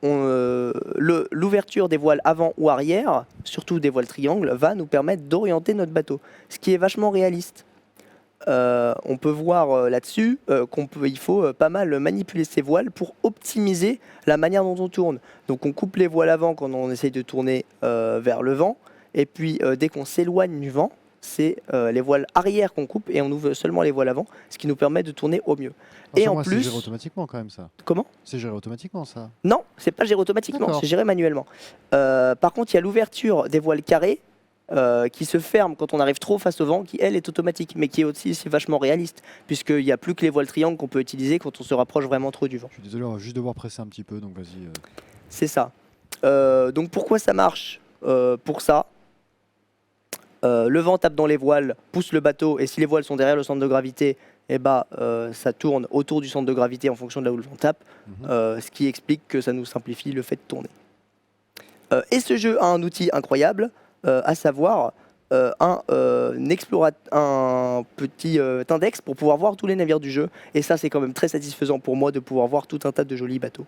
l'ouverture des voiles avant ou arrière, surtout des voiles triangles, va nous permettre d'orienter notre bateau, ce qui est vachement réaliste. On peut voir là-dessus qu'il faut pas mal manipuler ces voiles pour optimiser la manière dont on tourne. Donc on coupe les voiles avant quand on essaye de tourner vers le vent, et puis dès qu'on s'éloigne du vent, c'est les voiles arrière qu'on coupe et on ouvre seulement les voiles avant, ce qui nous permet de tourner au mieux. Ah, Et ça, en moi, c'est plus, géré automatiquement quand même, ça. comment ? C'est géré automatiquement, ça. Non, c'est pas géré automatiquement, D'accord. c'est géré manuellement. Par contre, il y a l'ouverture des voiles carrées qui se ferme quand on arrive trop face au vent, qui elle est automatique, mais qui est aussi vachement réaliste, puisqu'il n'y a plus que les voiles triangles qu'on peut utiliser quand on se rapproche vraiment trop du vent. Je suis désolé, on va juste devoir presser un petit peu, donc vas-y. C'est ça. Donc pourquoi ça marche pour ça, le vent tape dans les voiles, pousse le bateau, et si les voiles sont derrière le centre de gravité, ça tourne autour du centre de gravité en fonction de là où le vent tape, ce qui explique que ça nous simplifie le fait de tourner. Et ce jeu a un outil incroyable, à savoir un petit index pour pouvoir voir tous les navires du jeu, et ça c'est quand même très satisfaisant pour moi de pouvoir voir tout un tas de jolis bateaux.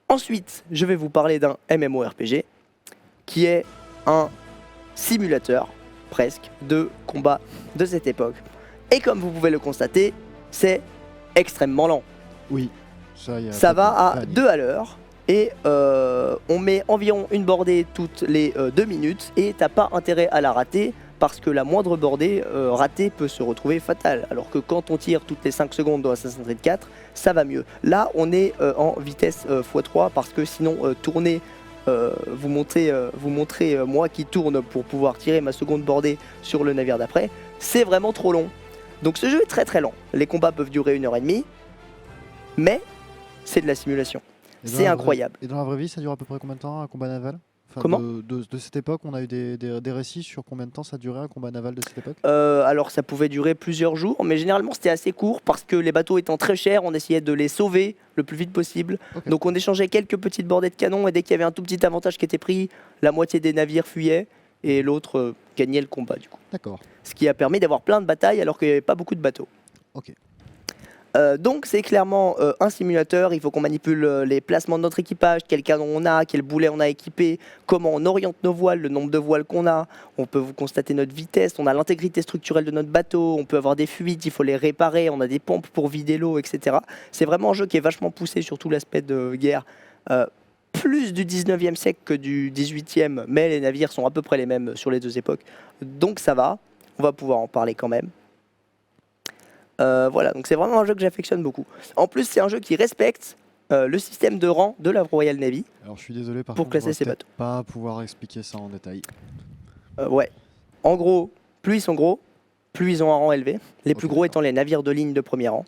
Ensuite, je vais vous parler d'un MMORPG qui est un simulateur presque de combat de cette époque. Et comme vous pouvez le constater, c'est extrêmement lent. Oui, ça va à 2 à l'heure et on met environ une bordée toutes les 2 minutes et t'as pas intérêt à la rater parce que la moindre bordée ratée peut se retrouver fatale. Alors que quand on tire toutes les 5 secondes dans Assassin's Creed 4, ça va mieux. Là, on est en vitesse x3 parce que sinon tourner, vous montrez moi qui tourne pour pouvoir tirer ma seconde bordée sur le navire d'après, c'est vraiment trop long. Donc ce jeu est très très lent. Les combats peuvent durer 1h30, mais c'est de la simulation. C'est incroyable. Et dans la vraie vie, ça dure à peu près combien de temps un combat naval? Enfin, Comment? de cette époque, on a eu des récits sur combien de temps ça durait un combat naval de cette époque? Alors ça pouvait durer plusieurs jours, mais généralement c'était assez court parce que les bateaux étant très chers, on essayait de les sauver le plus vite possible. Ok. Donc on échangeait quelques petites bordées de canons et dès qu'il y avait un tout petit avantage qui était pris, la moitié des navires fuyaient et l'autre gagnait le combat du coup. D'accord. Ce qui a permis d'avoir plein de batailles alors qu'il n'y avait pas beaucoup de bateaux. Ok. Donc c'est clairement un simulateur, il faut qu'on manipule les placements de notre équipage, quel canon on a, quel boulet on a équipé, comment on oriente nos voiles, le nombre de voiles qu'on a, on peut vous constater notre vitesse, on a l'intégrité structurelle de notre bateau, on peut avoir des fuites, il faut les réparer, on a des pompes pour vider l'eau, etc. C'est vraiment un jeu qui est vachement poussé sur tout l'aspect de guerre, plus du 19e siècle que du 18e, mais les navires sont à peu près les mêmes sur les deux époques, donc ça va, on va pouvoir en parler quand même. Voilà, donc c'est vraiment un jeu que j'affectionne beaucoup. En plus, c'est un jeu qui respecte le système de rang de la Royal Navy. Alors je suis désolé par Pour contre, on classer va ces peut-être bateaux. pas pouvoir expliquer ça en détail. Ouais. En gros, plus ils sont gros, plus ils ont un rang élevé. Les plus Ok, gros d'accord. étant les navires de ligne de premier rang.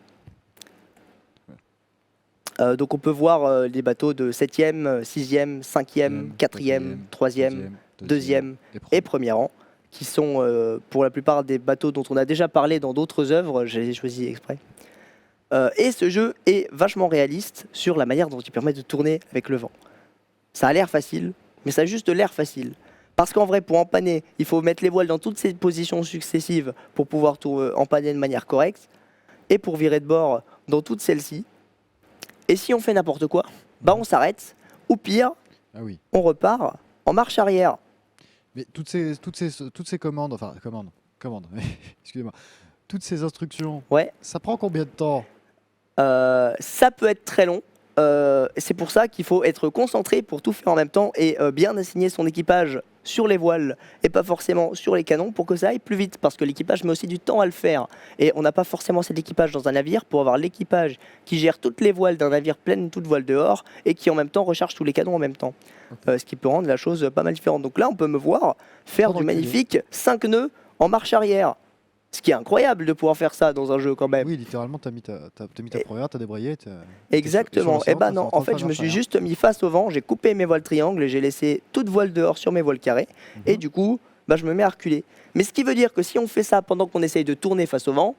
Donc on peut voir les bateaux de 7e, 6e, 5e, 4e, 3e, 2e et premier rang, qui sont pour la plupart des bateaux dont on a déjà parlé dans d'autres œuvres, j'ai choisi exprès. Et ce jeu est vachement réaliste sur la manière dont il permet de tourner avec le vent. Ça a l'air facile, mais ça a juste l'air facile. Parce qu'en vrai, pour empanner, il faut mettre les voiles dans toutes ces positions successives pour pouvoir empanner de manière correcte, et pour virer de bord dans toutes celles-ci. Et si on fait n'importe quoi, bah on s'arrête, ou pire, Ah oui. on repart en marche arrière. Mais toutes ces commandes, enfin commandes, excusez-moi, toutes ces instructions, Ouais. ça prend combien de temps? Ça peut être très long. C'est pour ça qu'il faut être concentré pour tout faire en même temps et bien assigner son équipage sur les voiles et pas forcément sur les canons pour que ça aille plus vite parce que l'équipage met aussi du temps à le faire et on n'a pas forcément cet équipage dans un navire pour avoir l'équipage qui gère toutes les voiles d'un navire plein toutes voiles dehors et qui en même temps recharge tous les canons en même temps. Ce qui peut rendre la chose pas mal différente. Donc là on peut me voir faire Prendre du reculer. magnifique 5 nœuds en marche arrière. Ce qui est incroyable de pouvoir faire ça dans un jeu quand même. Oui, littéralement, t'as mis ta première, t'as débrayé. Exactement. Et bah non, en fait, je me suis juste mis face au vent, j'ai coupé mes voiles triangles et j'ai laissé toute voile dehors sur mes voiles carrées. Et du coup, bah, je me mets à reculer. Mais ce qui veut dire que si on fait ça pendant qu'on essaye de tourner face au vent,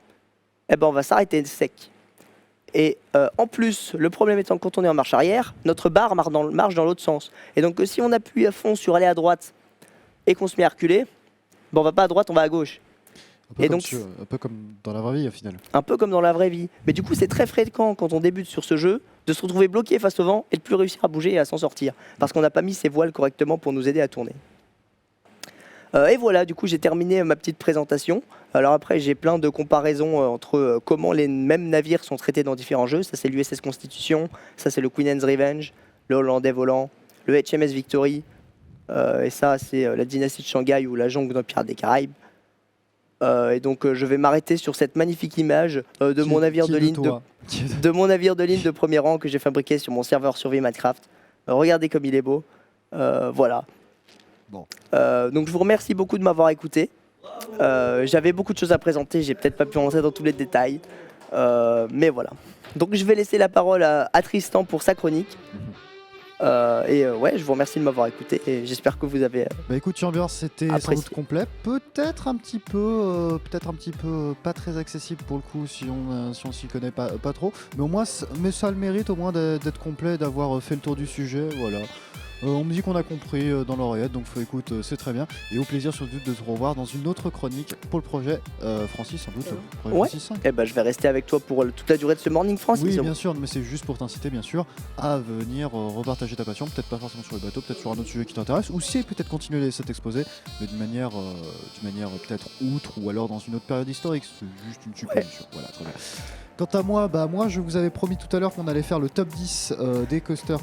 eh ben on va s'arrêter sec. Et en plus, le problème étant que quand on est en marche arrière, notre barre marche dans l'autre sens. Et donc si on appuie à fond sur aller à droite et qu'on se met à reculer, bah, on va pas à droite, on va à gauche. Et donc, un peu comme dans la vraie vie au final. un peu comme dans la vraie vie. Mais du coup, c'est très fréquent quand on débute sur ce jeu de se retrouver bloqué face au vent et de plus réussir à bouger et à s'en sortir. Parce qu'on n'a pas mis ses voiles correctement pour nous aider à tourner. Et voilà, du coup, j'ai terminé ma petite présentation. Alors après, j'ai plein de comparaisons entre comment les mêmes navires sont traités dans différents jeux. Ça, c'est l'USS Constitution, ça, c'est le Queen Anne's Revenge, le Hollandais Volant, le HMS Victory, et ça, c'est la dynastie de Shanghai ou la jungle d'un pirate des Caraïbes. Et donc je vais m'arrêter sur cette magnifique image de mon navire de ligne de mon navire de ligne de premier rang que j'ai fabriqué sur mon serveur survie Minecraft. Regardez comme il est beau. Voilà. Bon. Donc je vous remercie beaucoup de m'avoir écouté. J'avais beaucoup de choses à présenter, j'ai peut-être pas pu rentrer dans tous les détails, mais voilà. Donc je vais laisser la parole à Tristan pour sa chronique. Ouais, je vous remercie de m'avoir écouté et j'espère que vous avez. Bah écoute, Ambiance, c'était sans apprécié. doute complet. Peut-être un petit peu, pas très accessible pour le coup si on s'y connaît pas trop. Mais au moins, mais ça a le mérite au moins d'être complet, d'avoir fait le tour du sujet. Voilà. On me dit qu'on a compris dans l'oreillette, donc écoute, c'est très bien. Et au plaisir surtout de te revoir dans une autre chronique pour le projet Francis, sans doute. Projet Ouais. Francis 5. Eh ben, je vais rester avec toi pour toute la durée de ce Morning Francis. Oui, bien sûr, mais c'est juste pour t'inciter, bien sûr, à venir repartager ta passion, peut-être pas forcément sur le bateau, peut-être sur un autre sujet qui t'intéresse, ou si peut-être continuer cet exposé, mais d'une manière peut-être outre, ou alors dans une autre période historique, c'est juste une supposition. Voilà, très bien. Quant à moi, moi je vous avais promis tout à l'heure qu'on allait faire le top 10 des coasters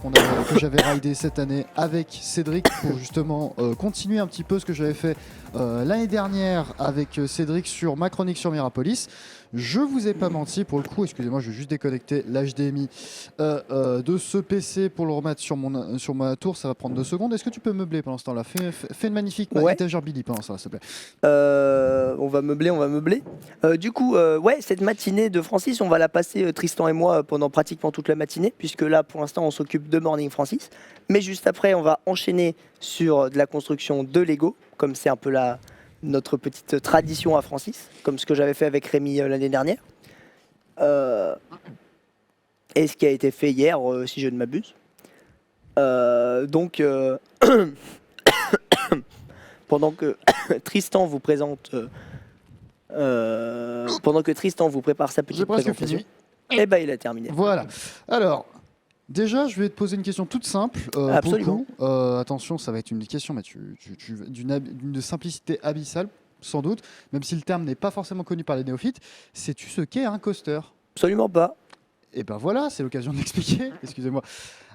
que j'avais raidé cette année avec Cédric pour justement continuer un petit peu ce que j'avais fait l'année dernière avec Cédric sur ma chronique sur Mirapolis. Je vous ai pas menti pour le coup, excusez-moi, je vais juste déconnecter l'HDMI de ce PC pour le remettre sur ma tour, ça va prendre 2 secondes. Est-ce que tu peux meubler pendant ce temps-là? Fais une magnifique étagère Billy pendant ça, s'il te plaît. On va meubler. Du coup, ouais, cette matinée de Francis, on va la passer, Tristan et moi, pendant pratiquement toute la matinée, puisque là, pour l'instant, on s'occupe de Morning Francis. Mais juste après, on va enchaîner sur de la construction de Lego, comme c'est un peu notre petite tradition à Francis, comme ce que j'avais fait avec Rémi l'année dernière. Et ce qui a été fait hier, si je ne m'abuse. Donc, pendant que Tristan vous présente, pendant que Tristan vous prépare sa petite présentation, et il a terminé. Voilà. Alors, déjà, je vais te poser une question toute simple. Absolument. Pour le coup, attention, ça va être une question mais d'une simplicité abyssale, sans doute, même si le terme n'est pas forcément connu par les néophytes. Sais-tu ce qu'est un coaster? Absolument pas. Et ben voilà, c'est l'occasion d'expliquer. Excusez-moi.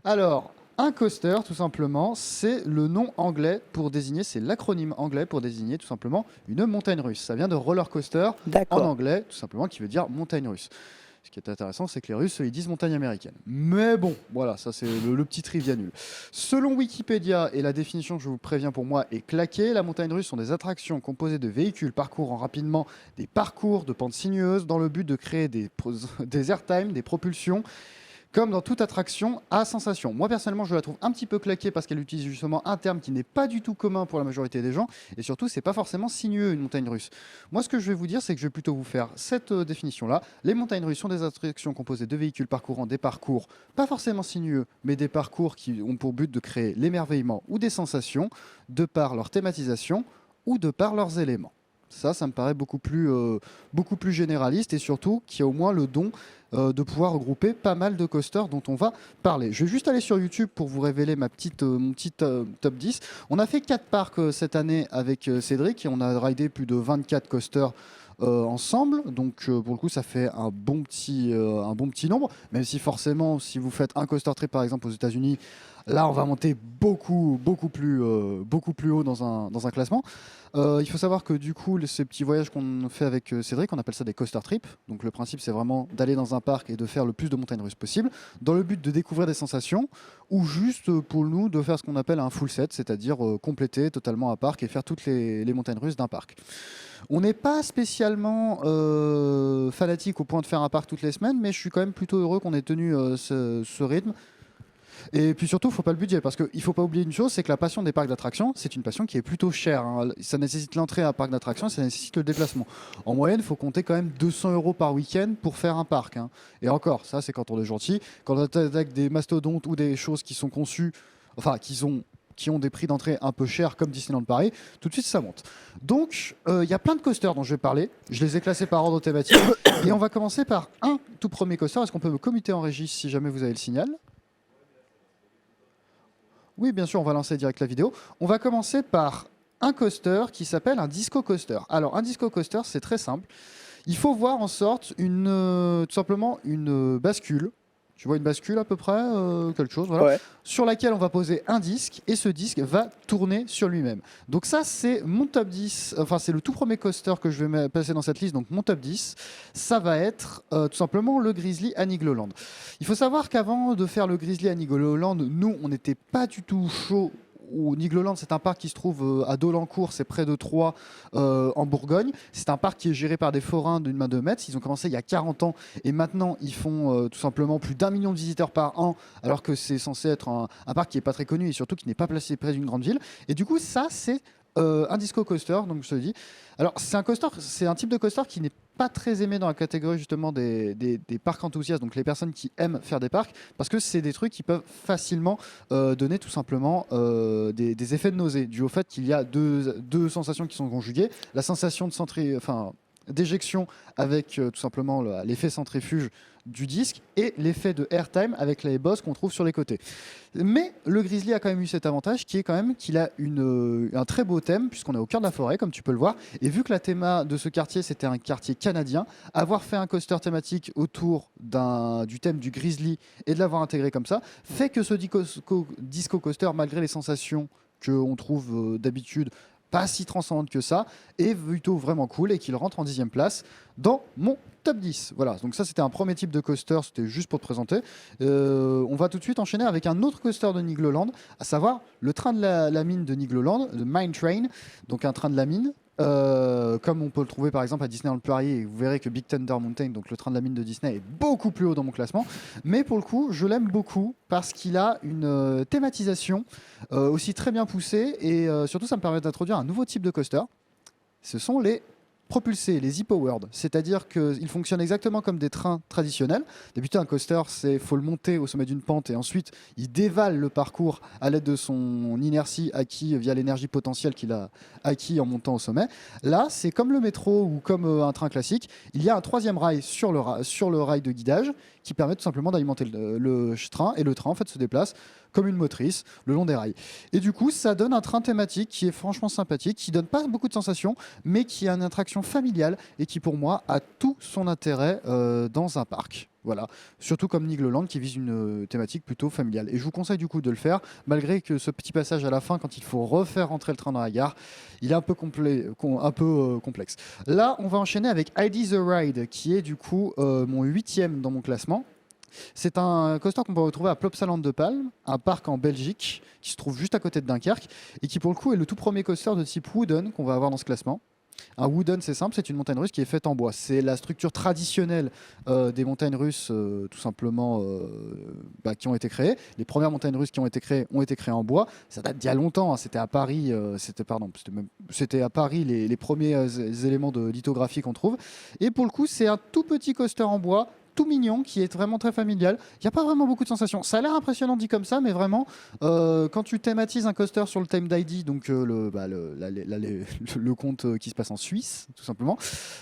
Alors, un coaster, tout simplement, c'est le nom anglais pour désigner, c'est l'acronyme anglais pour désigner tout simplement une montagne russe. Ça vient de roller coaster en anglais, tout simplement, qui veut dire montagne russe. Ce qui est intéressant, c'est que les Russes, ils disent montagne américaine. Mais bon, voilà, ça c'est le petit trivia nul. Selon Wikipédia, et la définition que je vous préviens pour moi est claquée, la montagne russe sont des attractions composées de véhicules parcourant rapidement des parcours de pentes sinueuses dans le but de créer des airtime, des propulsions, comme dans toute attraction à sensation. Moi personnellement, je la trouve un petit peu claquée parce qu'elle utilise justement un terme qui n'est pas du tout commun pour la majorité des gens, et surtout, c'est pas forcément sinueux une montagne russe. Moi, ce que je vais vous dire, c'est que je vais plutôt vous faire cette définition-là. Les montagnes russes sont des attractions composées de véhicules parcourant des parcours pas forcément sinueux, mais des parcours qui ont pour but de créer l'émerveillement ou des sensations de par leur thématisation ou de par leurs éléments. Ça me paraît beaucoup plus généraliste et surtout qui a au moins le don de pouvoir regrouper pas mal de coasters dont on va parler. Je vais juste aller sur YouTube pour vous révéler mon petit top 10. On a fait 4 parcs cette année avec Cédric et on a ridé plus de 24 coasters ensemble, donc pour le coup ça fait un bon petit nombre, même si forcément si vous faites un coaster trip par exemple aux États-Unis, là on va monter beaucoup plus haut dans un classement. Il faut savoir que du coup ces petits voyages qu'on fait avec Cédric, on appelle ça des coaster trips, donc le principe c'est vraiment d'aller dans un parc et de faire le plus de montagnes russes possible dans le but de découvrir des sensations ou juste pour nous de faire ce qu'on appelle un full set, c'est-à-dire compléter totalement un parc et faire toutes les montagnes russes d'un parc. On n'est pas spécialement fanatique au point de faire un parc toutes les semaines, mais je suis quand même plutôt heureux qu'on ait tenu ce rythme. Et puis surtout, il ne faut pas le budget, parce qu'il ne faut pas oublier une chose, c'est que la passion des parcs d'attractions, c'est une passion qui est plutôt chère. Hein. Ça nécessite l'entrée à un parc d'attractions, ça nécessite le déplacement. En moyenne, il faut compter quand même 200 € par week-end pour faire un parc. Hein. Et encore, ça c'est quand on est gentil. Quand on attaque des mastodontes ou des choses qui sont conçues, enfin qui ont des prix d'entrée un peu chers comme Disneyland Paris, tout de suite ça monte. Donc il y a plein de coasters dont je vais parler, je les ai classés par ordre thématique, et on va commencer par un tout premier coaster. Est-ce qu'on peut me commuter en régie si jamais vous avez le signal? Oui, bien sûr, on va lancer direct la vidéo. On va commencer par un coaster qui s'appelle un disco coaster. Alors un disco coaster, c'est très simple. Il faut voir en sorte tout simplement une bascule. Tu vois une bascule à peu près, quelque chose, voilà, Ouais. sur laquelle on va poser un disque et ce disque va tourner sur lui-même. Donc ça, c'est mon top 10, enfin c'est le tout premier coaster que je vais passer dans cette liste, donc mon top 10, ça va être tout simplement le Grizzly à Nigloland. Il faut savoir qu'avant de faire le Grizzly à Nigloland, nous, on n'était pas du tout chaud. Nigloland, c'est un parc qui se trouve à Dolencourt, c'est près de Troyes, en Bourgogne. C'est un parc qui est géré par des forains d'une main de maître. Ils ont commencé il y a 40 ans et maintenant ils font tout simplement plus d'1 million de visiteurs par an, alors que c'est censé être un parc qui n'est pas très connu et surtout qui n'est pas placé près d'une grande ville. Et du coup, ça, c'est un disco coaster, donc je te le dis. Alors, c'est un type de coaster qui n'est pas très aimé dans la catégorie justement des parcs enthousiastes, donc les personnes qui aiment faire des parcs, parce que c'est des trucs qui peuvent facilement donner tout simplement des effets de nausée, dû au fait qu'il y a deux sensations qui sont conjuguées. La sensation d'éjection avec tout simplement l'effet centrifuge du disque et l'effet de airtime avec les bosses qu'on trouve sur les côtés. Mais le Grizzly a quand même eu cet avantage qui est quand même qu'il a un très beau thème puisqu'on est au cœur de la forêt comme tu peux le voir, et vu que la théma de ce quartier c'était un quartier canadien, avoir fait un coaster thématique autour du thème du Grizzly et de l'avoir intégré comme ça fait que ce disco coaster, malgré les sensations qu'on trouve d'habitude pas si transcendante que ça, est plutôt vraiment cool et qu'il rentre en 10e place dans mon top 10. Voilà, donc ça c'était un premier type de coaster, c'était juste pour te présenter. On va tout de suite enchaîner avec un autre coaster de Nigloland, à savoir le train de la mine de Nigloland, le Mine Train, donc un train de la mine. comme on peut le trouver par exemple à Disneyland Paris, et vous verrez que Big Thunder Mountain, donc le train de la mine de Disney, est beaucoup plus haut dans mon classement. Mais pour le coup, je l'aime beaucoup parce qu'il a une thématisation aussi très bien poussée, et surtout ça me permet d'introduire un nouveau type de coaster. Ce sont les propulsés, les e-powered. C'est-à-dire qu'ils fonctionnent exactement comme des trains traditionnels. D'habitude, un coaster, c'est faut le monter au sommet d'une pente et ensuite il dévale le parcours à l'aide de son inertie acquis via l'énergie potentielle qu'il a acquis en montant au sommet. Là, c'est comme le métro ou comme un train classique. Il y a un troisième rail sur sur le rail de guidage qui permet tout simplement d'alimenter le train, et le train en fait se déplace comme une motrice le long des rails. Et du coup, ça donne un train thématique qui est franchement sympathique, qui donne pas beaucoup de sensations, mais qui a une attraction familiale et qui pour moi a tout son intérêt dans un parc. Voilà, surtout comme Nigloland qui vise une thématique plutôt familiale. Et je vous conseille du coup de le faire, malgré que ce petit passage à la fin, quand il faut refaire rentrer le train dans la gare, il est un peu, complexe. Là, on va enchaîner avec ID The Ride, qui est du coup mon 8e dans mon classement. C'est un coaster qu'on peut retrouver à Plopsaland de Palme, un parc en Belgique qui se trouve juste à côté de Dunkerque et qui pour le coup est le tout premier coaster de type wooden qu'on va avoir dans ce classement. Un wooden, c'est simple, c'est une montagne russe qui est faite en bois. C'est la structure traditionnelle des montagnes russes, tout simplement, qui ont été créées. Les premières montagnes russes qui ont été créées en bois. Ça date d'il y a longtemps. Hein. C'était à Paris. C'était à Paris les premiers éléments de lithographie qu'on trouve. Et pour le coup, c'est un tout petit coaster en bois, tout mignon, qui est vraiment très familial. Il n'y a pas vraiment beaucoup de sensations. Ça a l'air impressionnant dit comme ça, mais vraiment, quand tu thématises un coaster sur le thème d'ID, donc le conte qui se passe en Suisse, tout simplement,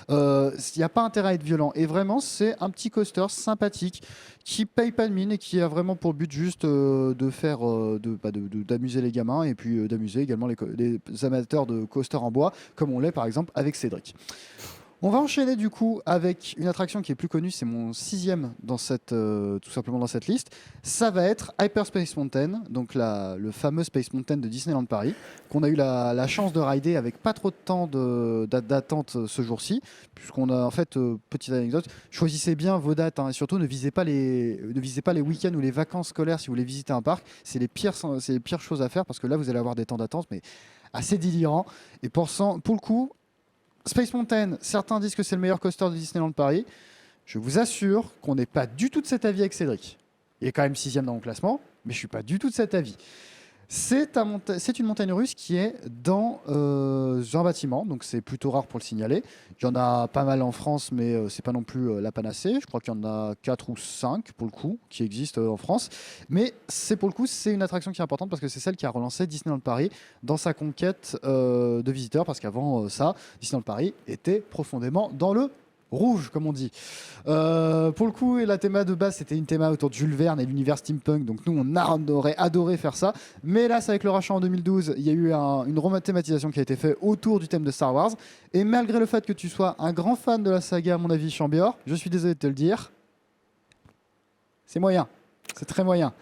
il n'y a pas intérêt à être violent. Et vraiment, c'est un petit coaster sympathique qui paye pas de mine et qui a vraiment pour but juste de faire, d'amuser les gamins et puis d'amuser également les amateurs de coaster en bois, comme on l'est par exemple avec Cédric. On va enchaîner du coup avec une attraction qui est plus connue, c'est mon 6e tout simplement dans cette liste. Ça va être Hyperspace Mountain, donc le fameux Space Mountain de Disneyland Paris, qu'on a eu la chance de rider avec pas trop de temps d'attente ce jour-ci, puisqu'on a en fait, petite anecdote, choisissez bien vos dates, hein, et surtout ne visez pas les week-ends ou les vacances scolaires si vous voulez visiter un parc, c'est les pires choses à faire parce que là vous allez avoir des temps d'attente mais assez délirants. Et pour le coup, Space Mountain, certains disent que c'est le meilleur coaster de Disneyland Paris. Je vous assure qu'on n'est pas du tout de cet avis avec Cédric. Il est quand même 6e dans mon classement, mais je ne suis pas du tout de cet avis. C'est une montagne russe qui est dans un bâtiment, donc c'est plutôt rare pour le signaler. Il y en a pas mal en France, mais c'est pas non plus la panacée. Je crois qu'il y en a 4 ou 5 pour le coup qui existent en France. Mais pour le coup, c'est une attraction qui est importante parce que c'est celle qui a relancé Disneyland Paris dans sa conquête de visiteurs. Parce qu'avant ça, Disneyland Paris était profondément dans le rouge, comme on dit. Pour le coup, la théma de base, c'était une théma autour de Jules Verne et l'univers steampunk. Donc nous, on aurait adoré faire ça. Mais là, c'est avec le rachat en 2012, il y a eu une rethématisation qui a été faite autour du thème de Star Wars. Et malgré le fait que tu sois un grand fan de la saga, à mon avis, Chambior, je suis désolé de te le dire, c'est moyen. C'est très moyen.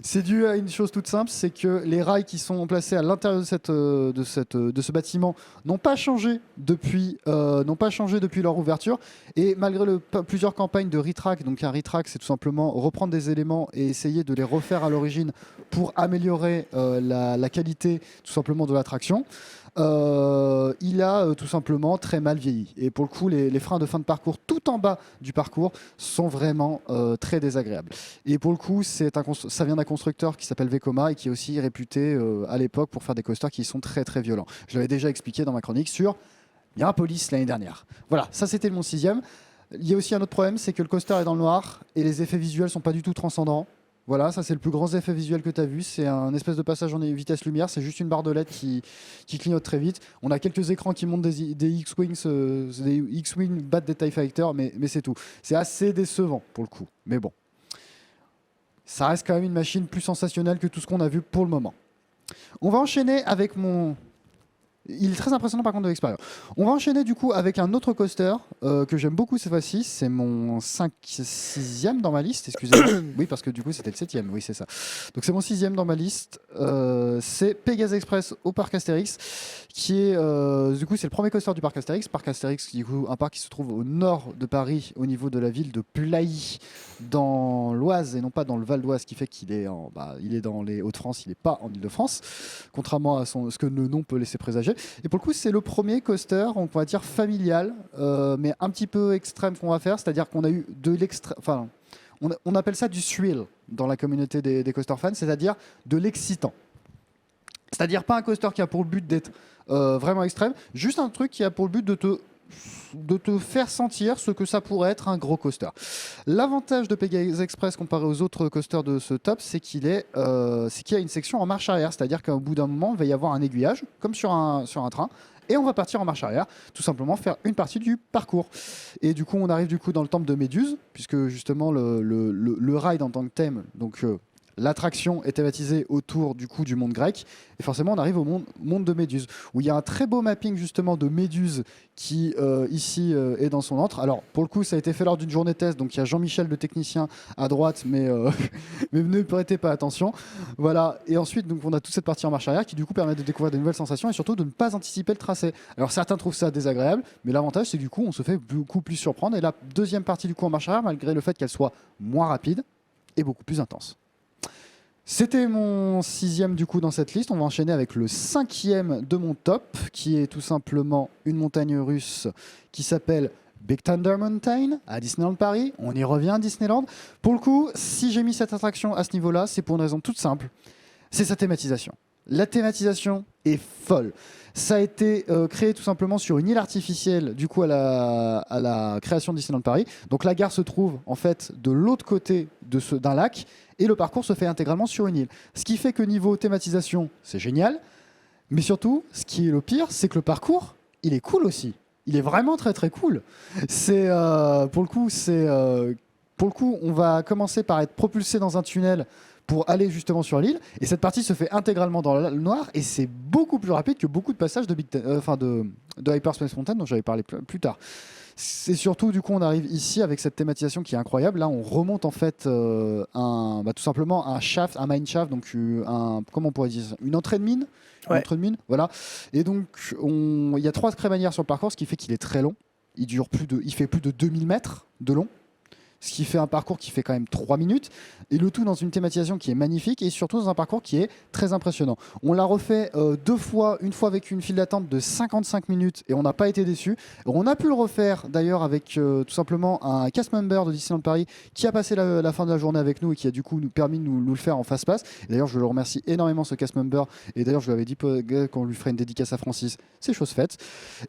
C'est dû à une chose toute simple, c'est que les rails qui sont placés à l'intérieur de ce bâtiment n'ont pas changé depuis leur ouverture. Et malgré plusieurs campagnes de retrack, donc un retrack, c'est tout simplement reprendre des éléments et essayer de les refaire à l'origine pour améliorer la qualité tout simplement de l'attraction. Il a tout simplement très mal vieilli. Et pour le coup, les freins de fin de parcours tout en bas du parcours sont vraiment très désagréables. Et pour le coup, ça vient d'un constructeur qui s'appelle Vekoma et qui est aussi réputé à l'époque pour faire des coasters qui sont très très violents. Je l'avais déjà expliqué dans ma chronique sur Mirapolis l'année dernière. Voilà, ça c'était mon 6e. Il y a aussi un autre problème, c'est que le coaster est dans le noir et les effets visuels sont pas du tout transcendants. Voilà, ça c'est le plus grand effet visuel que tu as vu. C'est un espèce de passage en vitesse lumière. C'est juste une barre de LED qui clignote très vite. On a quelques écrans qui montent des X-Wings, des X-Wing battent des TIE Fighters, mais c'est tout. C'est assez décevant pour le coup. Mais bon, ça reste quand même une machine plus sensationnelle que tout ce qu'on a vu pour le moment. On va enchaîner avec mon... Il est très impressionnant par contre de l'expérience. On va enchaîner du coup avec un autre coaster que j'aime beaucoup cette fois-ci. C'est mon 6e dans ma liste, excusez-moi. Oui, parce que du coup c'était le 7e, oui c'est ça. Donc c'est mon 6e dans ma liste. C'est Pegasus Express au parc Astérix, qui est du coup c'est le premier coaster du parc Astérix. Parc Astérix, du coup un parc qui se trouve au nord de Paris, au niveau de la ville de Plailly, dans l'Oise et non pas dans le Val d'Oise, ce qui fait qu'il est, il est dans les Hauts-de-France, il n'est pas en Île-de-France, contrairement à ce que le nom peut laisser présager. Et pour le coup, c'est le premier coaster, on va dire familial, mais un petit peu extrême qu'on va faire, c'est-à-dire qu'on a eu de l'extrême. Enfin, on appelle ça du thrill dans la communauté des coaster fans, c'est-à-dire de l'excitant. C'est-à-dire pas un coaster qui a pour le but d'être vraiment extrême, juste un truc qui a pour le but de te faire sentir ce que ça pourrait être un gros coaster. L'avantage de Pegasus Express comparé aux autres coasters de ce top, c'est qu'il y a une section en marche arrière, c'est-à-dire qu'au bout d'un moment, il va y avoir un aiguillage, comme sur un train, et on va partir en marche arrière, tout simplement faire une partie du parcours. Et du coup, on arrive dans le temple de Méduse, puisque justement le ride en tant que thème, donc l'attraction est thématisée autour du monde grec, et forcément on arrive au monde de Méduse, où il y a un très beau mapping justement de Méduse qui ici est dans son antre. Alors pour le coup ça a été fait lors d'une journée test, donc il y a Jean-Michel le technicien à droite, mais ne prêtez pas attention. Voilà, et ensuite donc on a toute cette partie en marche arrière qui du coup permet de découvrir de nouvelles sensations et surtout de ne pas anticiper le tracé. Alors certains trouvent ça désagréable, mais l'avantage c'est que du coup on se fait beaucoup plus surprendre, et la deuxième partie du coup en marche arrière, malgré le fait qu'elle soit moins rapide, est beaucoup plus intense. C'était mon 6e du coup dans cette liste. On va enchaîner avec le 5e de mon top, qui est tout simplement une montagne russe qui s'appelle Big Thunder Mountain à Disneyland Paris. On y revient à Disneyland. Pour le coup, si j'ai mis cette attraction à ce niveau-là, c'est pour une raison toute simple. C'est sa thématisation. La thématisation est folle. Ça a été créé tout simplement sur une île artificielle du coup à la création de Disneyland Paris. Donc la gare se trouve en fait de l'autre côté d'un lac, et le parcours se fait intégralement sur une île. Ce qui fait que niveau thématisation, c'est génial. Mais surtout, ce qui est le pire, c'est que le parcours, il est cool aussi. Il est vraiment très très cool. Pour le coup, on va commencer par être propulsé dans un tunnel pour aller justement sur l'île, et cette partie se fait intégralement dans le noir, et c'est beaucoup plus rapide que beaucoup de passages de Hyperspace Mountain dont j'avais parlé plus tard. C'est surtout du coup on arrive ici avec cette thématisation qui est incroyable. Là on remonte en fait tout simplement un shaft, un mine shaft, donc comment on pourrait dire ça, une entrée de mine. Ouais. Une entrée de mine, voilà. Et donc il y a 3 crémaillères sur le parcours, ce qui fait qu'il est très long. Il fait plus de 2000 mètres de long, ce qui fait un parcours qui fait quand même 3 minutes, et le tout dans une thématisation qui est magnifique, et surtout dans un parcours qui est très impressionnant. On l'a refait 2 fois, une fois avec une file d'attente de 55 minutes, et on n'a pas été déçus. On a pu le refaire d'ailleurs avec tout simplement un cast member de Disneyland Paris qui a passé la fin de la journée avec nous, et qui a du coup nous permis de nous le faire en fast pass. Et d'ailleurs je le remercie énormément, ce cast member, et d'ailleurs je lui avais dit qu'on lui ferait une dédicace à Francis, c'est chose faite.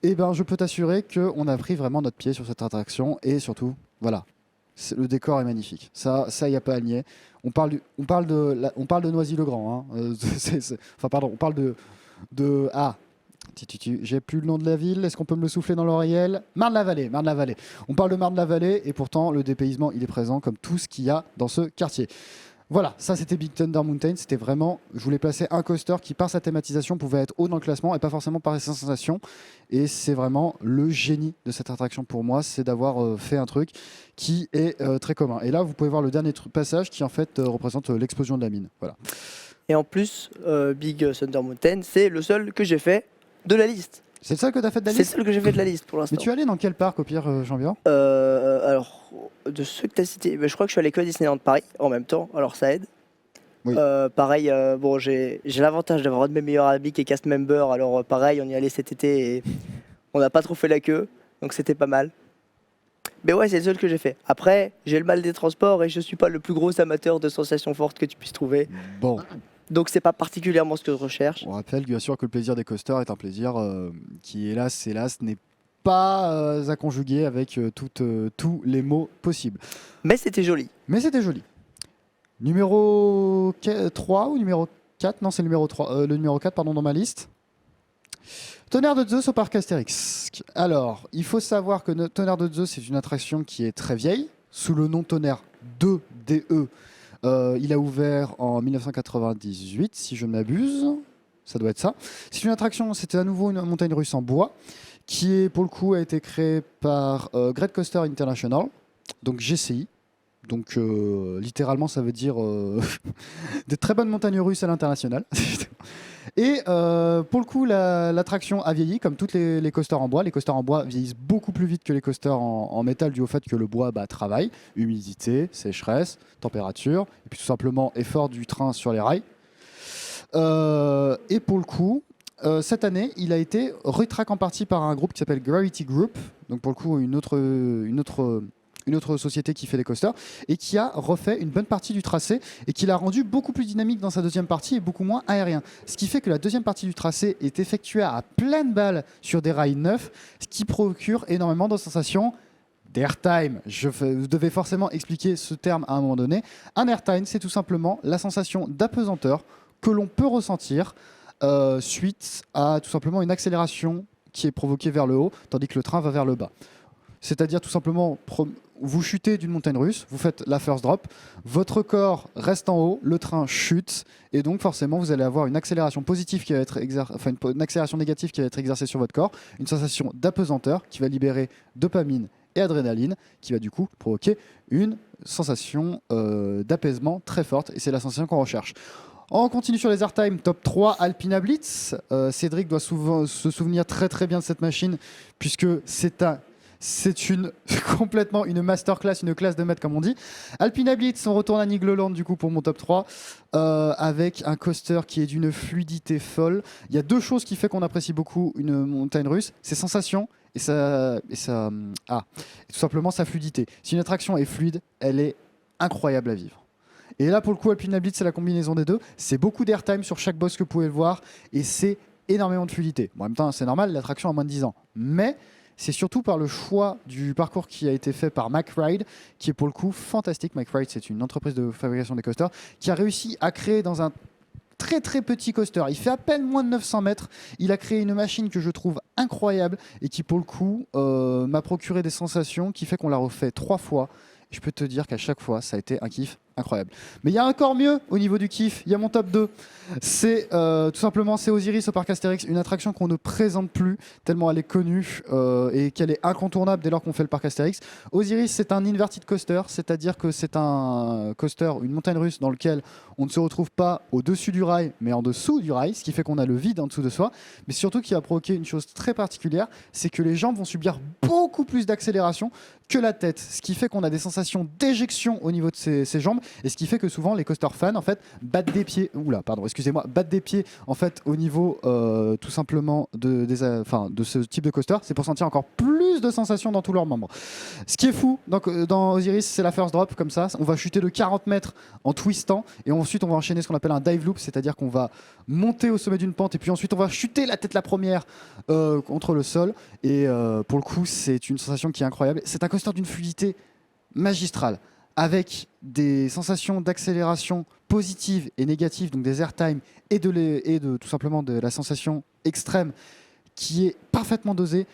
Et ben je peux t'assurer qu'on a pris vraiment notre pied sur cette attraction, et surtout, voilà. Le décor est magnifique. Ça, y a pas à nier. On parle de Noisy-le-Grand. Hein. On parle de j'ai plus le nom de la ville. Est-ce qu'on peut me le souffler dans l'oreillette? Marne-la-Vallée. On parle de Marne-la-Vallée, et pourtant le dépaysement il est présent comme tout ce qu'il y a dans ce quartier. Voilà, ça c'était Big Thunder Mountain. C'était vraiment, je voulais placer un coaster qui par sa thématisation pouvait être haut dans le classement et pas forcément par ses sensations. Et c'est vraiment le génie de cette attraction pour moi, c'est d'avoir fait un truc qui est très commun. Et là vous pouvez voir le dernier passage qui en fait représente l'explosion de la mine. Voilà. Et en plus, Big Thunder Mountain, c'est le seul que j'ai fait de la liste. C'est le seul que tu as fait de la C'est liste? le seul que j'ai fait de la liste pour l'instant. Mais tu es allé dans quel parc au pire, Jean-Björn? Alors, de ceux que tu as cités, je crois que je suis allé que à Disneyland Paris en même temps, alors ça aide. Oui. Pareil, bon, j'ai l'avantage d'avoir un de mes meilleurs amis qui est cast member, alors pareil, on y allait cet été et on n'a pas trop fait la queue, donc c'était pas mal. Mais ouais, c'est le seul que j'ai fait. Après, j'ai le mal des transports et je suis pas le plus gros amateur de sensations fortes que tu puisses trouver. Bon. Donc c'est pas particulièrement ce que je recherche. On rappelle bien sûr que le plaisir des coasters est un plaisir qui hélas n'est pas à conjuguer avec tous les mots possibles. Mais c'était joli. Mais c'était joli. Numéro 3 ou numéro 4? Non, c'est le numéro 3, le numéro 4 pardon, dans ma liste. Tonnerre de Zeus au parc Astérix. Alors, il faut savoir que Tonnerre de Zeus, c'est une attraction qui est très vieille, sous le nom Tonnerre 2DE. Il a ouvert en 1998, si je ne m'abuse. Ça doit être ça. C'est une attraction, c'était à nouveau une montagne russe en bois, qui est pour le coup a été créée par Great Coaster International, donc GCI. Donc littéralement ça veut dire des très bonnes montagnes russes à l'international. Et pour le coup l'attraction a vieilli comme toutes les coasters en bois. Les coasters en bois vieillissent beaucoup plus vite que les coasters en métal dû au fait que le bois travaille, humidité, sécheresse, température, et puis tout simplement effort du train sur les rails. Et pour le coup, cette année, il a été retrack en partie par un groupe qui s'appelle Gravity Group, donc pour le coup une autre société qui fait les coasters, et qui a refait une bonne partie du tracé et qui l'a rendu beaucoup plus dynamique dans sa deuxième partie et beaucoup moins aérien. Ce qui fait que la deuxième partie du tracé est effectuée à pleine balle sur des rails neufs, ce qui procure énormément de sensations d'airtime. Vous devez forcément expliquer ce terme à un moment donné. Un airtime, c'est tout simplement la sensation d'apesanteur que l'on peut ressentir suite à tout simplement une accélération qui est provoquée vers le haut, tandis que le train va vers le bas. C'est-à-dire tout simplement, vous chutez d'une montagne russe, vous faites la first drop, votre corps reste en haut, le train chute, et donc forcément vous allez avoir une accélération positive qui va être une accélération négative qui va être exercée sur votre corps, une sensation d'apesanteur qui va libérer dopamine et adrénaline, qui va du coup provoquer une sensation d'apaisement très forte, et c'est la sensation qu'on recherche. On continue sur les airtime, top 3 Alpina Blitz. Cédric doit souvent se souvenir très très bien de cette machine, puisque c'est complètement une masterclass, une classe de maître comme on dit. Alpina Blitz, on retourne à Nigloland du coup pour mon top 3, avec un coaster qui est d'une fluidité folle. Il y a deux choses qui fait qu'on apprécie beaucoup une montagne russe, ses sensations et tout simplement sa fluidité. Si une attraction est fluide, elle est incroyable à vivre. Et là, pour le coup, Alpina Blitz, c'est la combinaison des deux. C'est beaucoup d'airtime sur chaque boss que vous pouvez le voir. Et c'est énormément de fluidité. Bon, en même temps, c'est normal, l'attraction a moins de 10 ans. Mais c'est surtout par le choix du parcours qui a été fait par MacRide, qui est pour le coup fantastique. MacRide, c'est une entreprise de fabrication des coasters, qui a réussi à créer dans un très très petit coaster. Il fait à peine moins de 900 mètres. Il a créé une machine que je trouve incroyable et qui, pour le coup, m'a procuré des sensations qui fait qu'on l'a refait 3 fois. Je peux te dire qu'à chaque fois, ça a été un kiff incroyable. Mais il y a encore mieux au niveau du kiff. Il y a mon top 2. C'est tout simplement c'est Osiris au parc Astérix, une attraction qu'on ne présente plus tellement elle est connue et qu'elle est incontournable dès lors qu'on fait le parc Astérix. Osiris, c'est un inverted coaster, c'est-à-dire que c'est un coaster, une montagne russe dans lequel on ne se retrouve pas au-dessus du rail, mais en dessous du rail, ce qui fait qu'on a le vide en dessous de soi, mais surtout qui a provoqué une chose très particulière, c'est que les jambes vont subir beaucoup plus d'accélération que la tête, ce qui fait qu'on a des sensations d'éjection au niveau de ses jambes, et ce qui fait que souvent les coaster fans en fait battent des pieds, battent des pieds en fait au niveau tout simplement de ce type de coaster, c'est pour sentir encore plus de sensations dans tous leurs membres. Ce qui est fou, donc, dans Osiris, c'est la first drop comme ça, on va chuter de 40 mètres en twistant, et ensuite on va enchaîner ce qu'on appelle un dive loop, c'est-à-dire qu'on va monter au sommet d'une pente, et puis ensuite on va chuter la tête la première contre le sol, et pour le coup c'est une sensation qui est incroyable. C'est un coaster d'une fluidité magistrale, avec des sensations d'accélération positives et négatives, donc des airtime et de tout simplement de la sensation extrême qui est parfaitement dosée,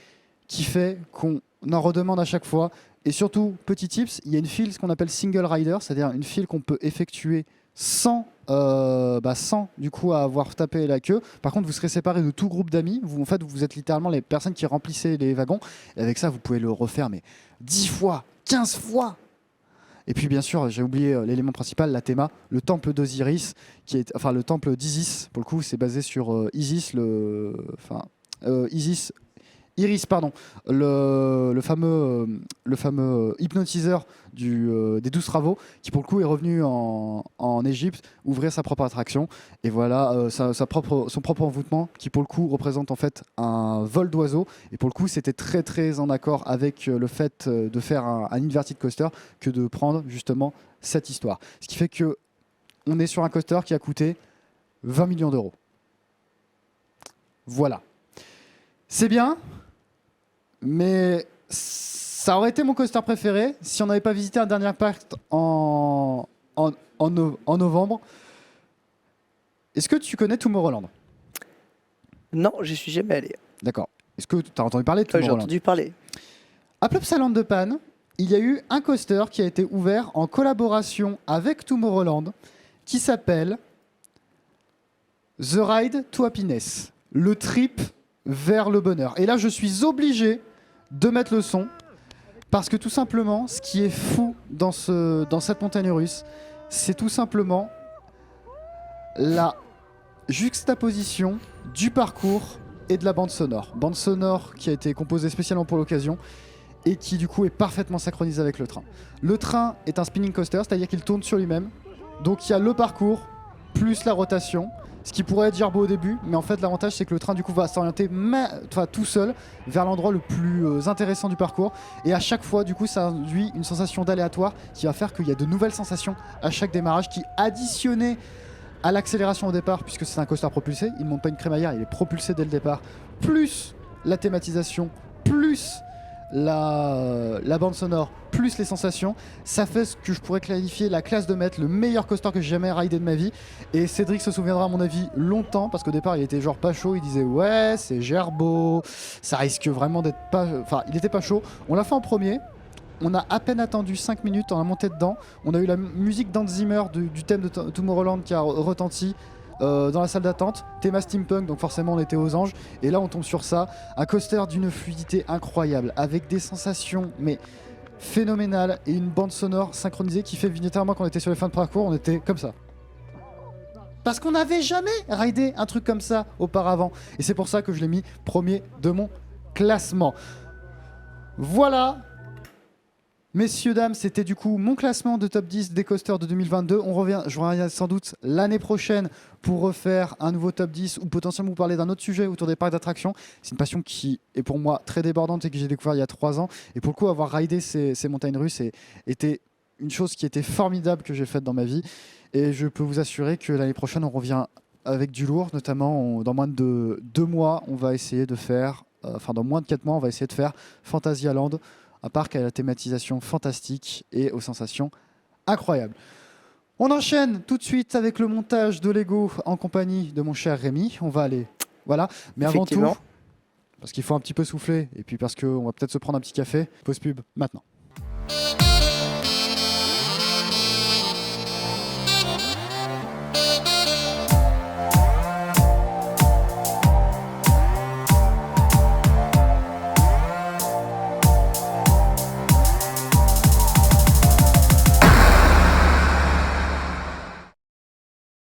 qui fait qu'on en redemande à chaque fois. Et surtout, petit tips, il y a une file, ce qu'on appelle single rider, c'est-à-dire une file qu'on peut effectuer sans du coup avoir tapé la queue. Par contre, vous serez séparé de tout groupe d'amis. Vous êtes littéralement les personnes qui remplissaient les wagons. Et avec ça, vous pouvez le refaire, mais 10 fois, 15 fois. Et puis bien sûr, j'ai oublié l'élément principal, la théma, le temple d'Osiris, le temple d'Isis. Pour le coup, c'est basé sur Isis, Iris, pardon, le fameux hypnotiseur des 12 travaux, qui pour le coup est revenu en Égypte ouvrir sa propre attraction. Et voilà, son propre envoûtement, qui pour le coup représente en fait un vol d'oiseau. Et pour le coup, c'était très très en accord avec le fait de faire un inverted coaster que de prendre justement cette histoire. Ce qui fait que on est sur un coaster qui a coûté 20 millions d'euros. Voilà. C'est bien, mais ça aurait été mon coaster préféré si on n'avait pas visité un dernier parc en novembre. Est-ce que tu connais Tomorrowland ? Non, j'y suis jamais allé. D'accord. Est-ce que tu as entendu parler de Tomorrowland ? J'ai entendu parler. À Plopsaland de Panne, il y a eu un coaster qui a été ouvert en collaboration avec Tomorrowland qui s'appelle The Ride to Happiness, le trip vers le bonheur. Et là, je suis obligé de mettre le son Parce que tout simplement, ce qui est fou dans cette montagne russe, c'est tout simplement la juxtaposition du parcours et de la bande sonore. Bande sonore qui a été composée spécialement pour l'occasion et qui du coup est parfaitement synchronisée avec le train. Le train est un spinning coaster, c'est-à-dire qu'il tourne sur lui-même. Donc il y a le parcours plus la rotation, ce qui pourrait être beau au début, mais en fait l'avantage c'est que le train du coup va s'orienter tout seul vers l'endroit le plus intéressant du parcours, et à chaque fois du coup ça induit une sensation d'aléatoire qui va faire qu'il y a de nouvelles sensations à chaque démarrage qui, additionnées à l'accélération au départ, puisque c'est un coaster propulsé, il ne monte pas une crémaillère, il est propulsé dès le départ, plus la thématisation, plus la bande sonore, plus les sensations, ça fait ce que je pourrais qualifier la classe de maître, le meilleur coaster que j'ai jamais ridé de ma vie. Et Cédric se souviendra à mon avis longtemps, parce qu'au départ il était genre pas chaud, il disait ouais c'est gerbeau, ça risque vraiment d'être pas... Enfin il était pas chaud, on l'a fait en premier. On a à peine attendu 5 minutes, on a monté dedans. On a eu la musique d'Hans Zimmer du thème de Tomorrowland qui a retenti dans la salle d'attente. Théma steampunk, donc forcément on était aux anges. Et là on tombe sur ça. Un coaster d'une fluidité incroyable, avec des sensations mais phénoménales et une bande sonore synchronisée qui fait littéralement quand on était sur les fins de parcours, on était comme ça. Parce qu'on n'avait jamais ridé un truc comme ça auparavant. Et c'est pour ça que je l'ai mis premier de mon classement. Voilà. Messieurs, dames, c'était du coup mon classement de top 10 des coasters de 2022. Je reviens sans doute l'année prochaine pour refaire un nouveau top 10 ou potentiellement vous parler d'un autre sujet autour des parcs d'attractions. C'est une passion qui est pour moi très débordante et que j'ai découvert il y a 3 ans. Et pour le coup, avoir ridé ces montagnes russes était une chose qui était formidable que j'ai faite dans ma vie. Et je peux vous assurer que l'année prochaine, on revient avec du lourd. Notamment, dans moins de 2 mois, on va essayer de faire... dans moins de 4 mois, on va essayer de faire Fantasyland, un parc à la thématisation fantastique et aux sensations incroyables. On enchaîne tout de suite avec le montage de Lego en compagnie de mon cher Rémi. On va aller... Voilà. Mais avant tout, parce qu'il faut un petit peu souffler, et puis parce qu'on va peut-être se prendre un petit café, pause pub maintenant.